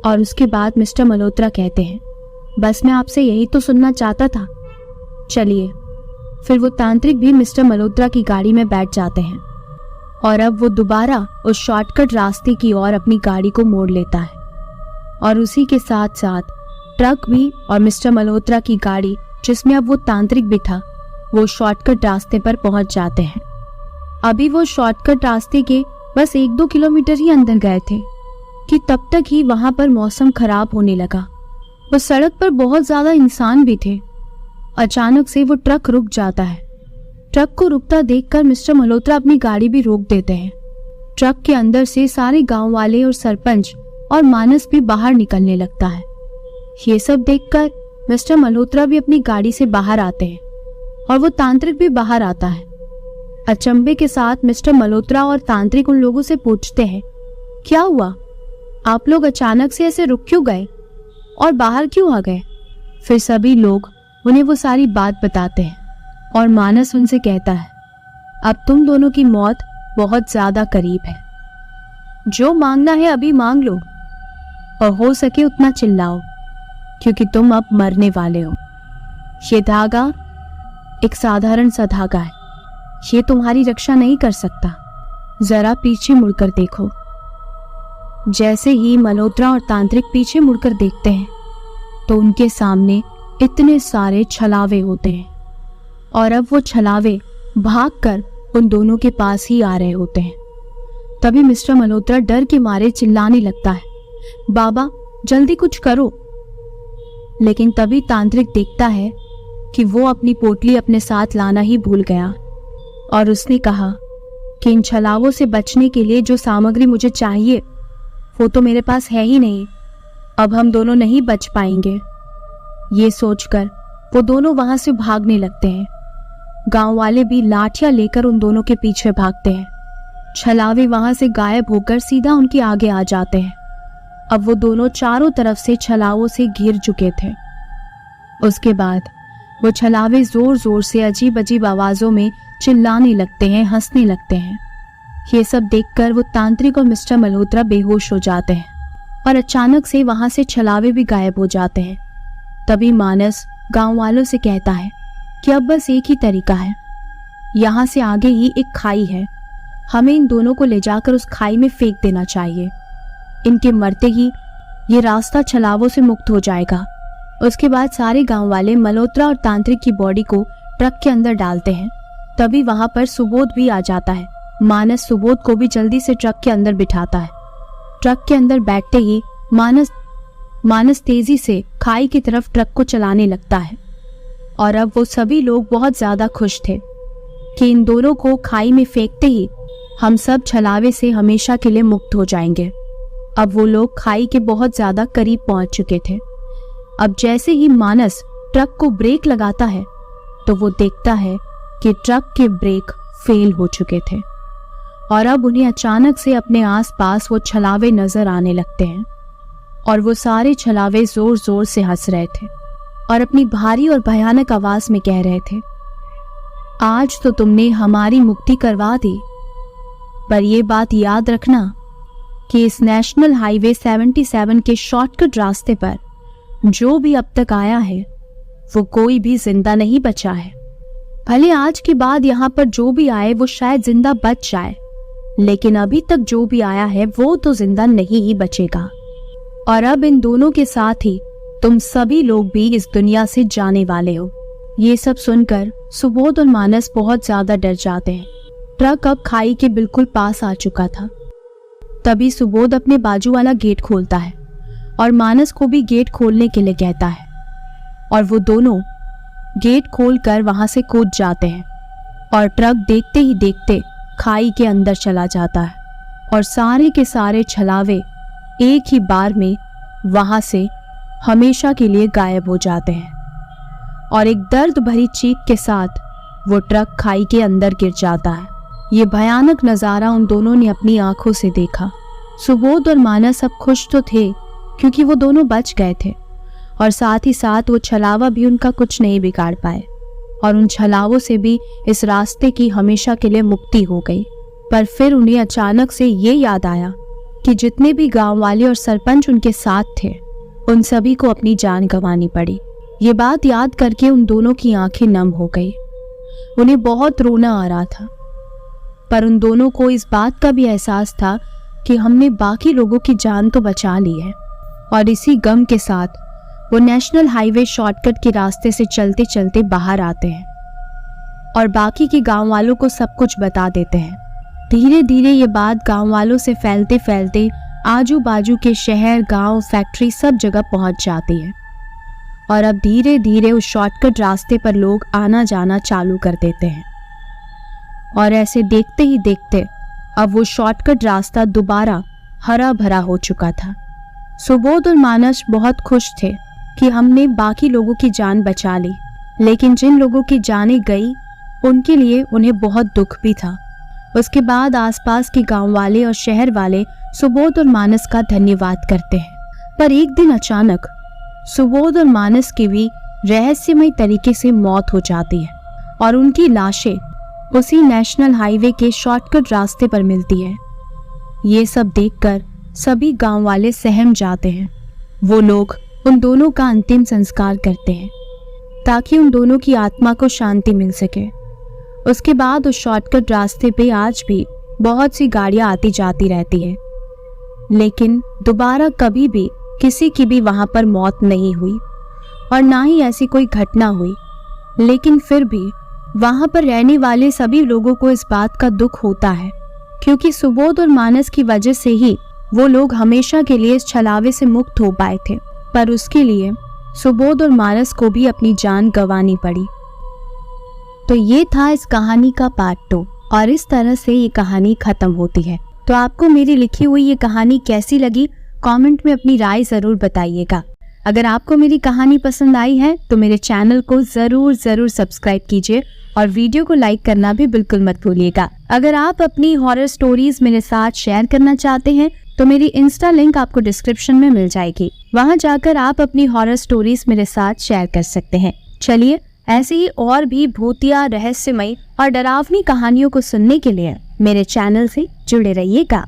और उसके बाद मिस्टर मल्होत्रा कहते हैं, बस मैं आपसे यही तो सुनना चाहता था, चलिए। फिर वो तांत्रिक भी मिस्टर मल्होत्रा की गाड़ी में बैठ जाते हैं और अब वो दोबारा उस शॉर्टकट रास्ते की ओर अपनी गाड़ी को मोड़ लेता है और उसी के साथ साथ ट्रक भी और मिस्टर मल्होत्रा की गाड़ी, जिसमें अब वो तांत्रिक भी था, वो शॉर्टकट रास्ते पर पहुंच जाते हैं। अभी वो शॉर्टकट रास्ते के बस 1-2 किलोमीटर ही अंदर गए थे कि तब तक ही वहां पर मौसम खराब होने लगा। वो सड़क पर बहुत ज्यादा इंसान भी थे। अचानक से वो ट्रक रुक जाता है। ट्रक को रुकता देखकर मिस्टर मल्होत्रा अपनी गाड़ी भी रोक देते हैं। ट्रक के अंदर से सारे गांव वाले और सरपंच और मानस भी बाहर निकलने लगता है। ये सब देखकर मिस्टर मल्होत्रा भी अपनी गाड़ी से बाहर आते हैं और वो तांत्रिक भी बाहर आता है। अचंभे के साथ मिस्टर मल्होत्रा और तांत्रिक उन लोगों से पूछते हैं, क्या हुआ, आप लोग अचानक से ऐसे रुक क्यों गए और बाहर क्यों आ गए? फिर सभी लोग उन्हें वो सारी बात बताते हैं और मानस उनसे कहता है, अब तुम दोनों की मौत बहुत ज्यादा करीब है, जो मांगना है अभी मांग लो और हो सके उतना चिल्लाओ, क्योंकि तुम अब मरने वाले हो। ये धागा एक साधारण सा धागा है, ये तुम्हारी रक्षा नहीं कर सकता, जरा पीछे मुड़कर देखो। जैसे ही मल्होत्रा और तांत्रिक पीछे मुड़कर देखते हैं तो उनके सामने इतने सारे छलावे होते हैं और अब वो छलावे भागकर उन दोनों के पास ही आ रहे होते हैं। तभी मिस्टर मल्होत्रा डर के मारे चिल्लाने लगता है, बाबा जल्दी कुछ करो। लेकिन तभी तांत्रिक देखता है कि वो अपनी पोटली अपने साथ लाना ही भूल गया और उसने कहा कि इन छलावों से बचने के लिए जो सामग्री मुझे चाहिए वो तो मेरे पास है ही नहीं, अब हम दोनों नहीं बच पाएंगे। ये सोचकर वो दोनों वहां से भागने लगते हैं। गांव वाले भी लाठियां लेकर उन दोनों के पीछे भागते हैं। छलावे वहां से गायब होकर सीधा उनके आगे आ जाते हैं। अब वो दोनों चारों तरफ से छलावों से घिर चुके थे। उसके बाद वो छलावे जोर जोर से अजीब अजीब आवाजों में चिल्लाने लगते हैं, हंसने लगते हैं। ये सब देखकर वो तांत्रिक और मिस्टर मल्होत्रा बेहोश हो जाते हैं और अचानक से वहां से छलावे भी गायब हो जाते हैं। तभी मानस गांव वालों से कहता है कि अब बस एक ही तरीका है, यहाँ से आगे ही एक खाई है, हमें इन दोनों को ले जाकर उस खाई में फेंक देना चाहिए। इनके मरते ही ये रास्ता छलावों से मुक्त हो जाएगा। उसके बाद सारे गांव वाले मल्होत्रा और तांत्रिक की बॉडी को ट्रक के अंदर डालते हैं। तभी वहां पर सुबोध भी आ जाता है। मानस सुबोध को भी जल्दी से ट्रक के अंदर बिठाता है। ट्रक के अंदर बैठते ही मानस तेजी से खाई की तरफ ट्रक को चलाने लगता है और अब वो सभी लोग बहुत ज्यादा खुश थे कि इन दोनों को खाई में फेंकते ही हम सब छलावे से हमेशा के लिए मुक्त हो जाएंगे। अब वो लोग खाई के बहुत ज्यादा करीब पहुंच चुके थे। अब जैसे ही मानस ट्रक को ब्रेक लगाता है तो वो देखता है कि ट्रक के ब्रेक फेल हो चुके थे और अब उन्हें अचानक से अपने आसपास वो छलावे नजर आने लगते हैं और वो सारे छलावे जोर जोर से हंस रहे थे और अपनी भारी और भयानक आवाज में कह रहे थे, आज तो तुमने हमारी मुक्ति करवा दी, पर ये बात याद रखना कि इस नेशनल हाईवे 77 के शॉर्टकट रास्ते पर जो भी अब तक आया है वो कोई भी जिंदा नहीं बचा है। भले आज के बाद यहाँ पर जो भी आए वो शायद जिंदा बच जाए, लेकिन अभी तक जो भी आया है वो तो जिंदा नहीं ही बचेगा। और अब इन दोनों के साथ ही तुम सभी लोग भी इस दुनिया से जाने वाले हो। ये सब सुनकर सुबोध और मानस बहुत ज्यादा डर जाते हैं। ट्रक अब खाई के बिल्कुल पास आ चुका था। तभी सुबोध अपने बाजू वाला गेट खोलता है और मानस को भी गेट खोलने के लिए कहता है और वो दोनों गेट खोलकर वहां से कूद जाते हैं और ट्रक देखते ही देखते खाई के अंदर चला जाता है और सारे के सारे छलावे एक ही बार में वहां से हमेशा के लिए गायब हो जाते हैं और एक दर्द भरी चीख के साथ वो ट्रक खाई के अंदर गिर जाता है। ये भयानक नजारा उन दोनों ने अपनी आंखों से देखा। सुबोध और मानस अब खुश तो थे क्योंकि वो दोनों बच गए थे और साथ ही साथ वो छलावा भी उनका कुछ नहीं बिगाड़ पाए और उन छलावों से भी इस रास्ते की हमेशा के लिए मुक्ति हो गई। पर फिर उन्हें अचानक से ये याद आया कि जितने भी गांव वाले और सरपंच उनके साथ थे उन सभी को अपनी जान गंवानी पड़ी। ये बात याद करके उन दोनों की आंखें नम हो गई। उन्हें बहुत रोना आ रहा था, पर उन दोनों को इस बात का भी एहसास था कि हमने बाकी लोगों की जान तो बचा ली है। और इसी गम के साथ वो नेशनल हाईवे शॉर्टकट के रास्ते से चलते चलते बाहर आते हैं और बाकी के गांव वालों को सब कुछ बता देते हैं। धीरे धीरे ये बात गांव वालों से फैलते फैलते आजू बाजू के शहर, गांव, फैक्ट्री सब जगह पहुंच जाती है और अब धीरे धीरे उस शॉर्टकट रास्ते पर लोग आना जाना चालू कर देते हैं। और ऐसे देखते ही देखते अब वो शॉर्टकट रास्ता दोबारा हरा भरा हो चुका था। सुबोध और मानस बहुत खुश थे कि हमने बाकी लोगों की जान बचा ली, लेकिन जिन लोगों की जानें गई उनके लिए उन्हें बहुत दुख भी था। उसके बाद आसपास के गांव वाले और शहर वाले सुबोध और मानस का धन्यवाद करते हैं। पर एक दिन अचानक सुबोध और मानस की भी रहस्यमय तरीके से मौत हो जाती है और उनकी लाशें उसी नेशनल हाईवे के शॉर्टकट रास्ते पर मिलती है। ये सब देखकर सभी गांव वाले सहम जाते हैं। वो लोग उन दोनों का अंतिम संस्कार करते हैं ताकि उन दोनों की आत्मा को शांति मिल सके। उसके बाद उस शॉर्टकट रास्ते पे आज भी बहुत सी गाड़ियां आती जाती रहती है, लेकिन दोबारा कभी भी किसी की भी वहां पर मौत नहीं हुई और ना ही ऐसी कोई घटना हुई। लेकिन फिर भी वहां पर रहने वाले सभी लोगों को इस बात का दुख होता है, क्योंकि सुबोध और मानस की वजह से ही वो लोग हमेशा के लिए इस छलावे से मुक्त हो पाए थे। पर उसके लिए सुबोध और मानस को भी अपनी जान गंवानी पड़ी। तो ये था इस कहानी का पार्ट 2 और इस तरह से ये कहानी खत्म होती है। तो आपको मेरी लिखी हुई ये कहानी कैसी लगी, कमेंट में अपनी राय जरूर बताइएगा। अगर आपको मेरी कहानी पसंद आई है तो मेरे चैनल को जरूर सब्सक्राइब कीजिए और वीडियो को लाइक करना भी बिल्कुल मत भूलिएगा। अगर आप अपनी हॉरर स्टोरीज मेरे साथ शेयर करना चाहते हैं तो मेरी इंस्टा लिंक आपको डिस्क्रिप्शन में मिल जाएगी। वहां जाकर आप अपनी हॉरर स्टोरीज मेरे साथ शेयर कर सकते हैं। चलिए, ऐसे ही और भी भूतिया, रहस्यमय और डरावनी कहानियों को सुनने के लिए मेरे चैनल से जुड़े रहिएगा।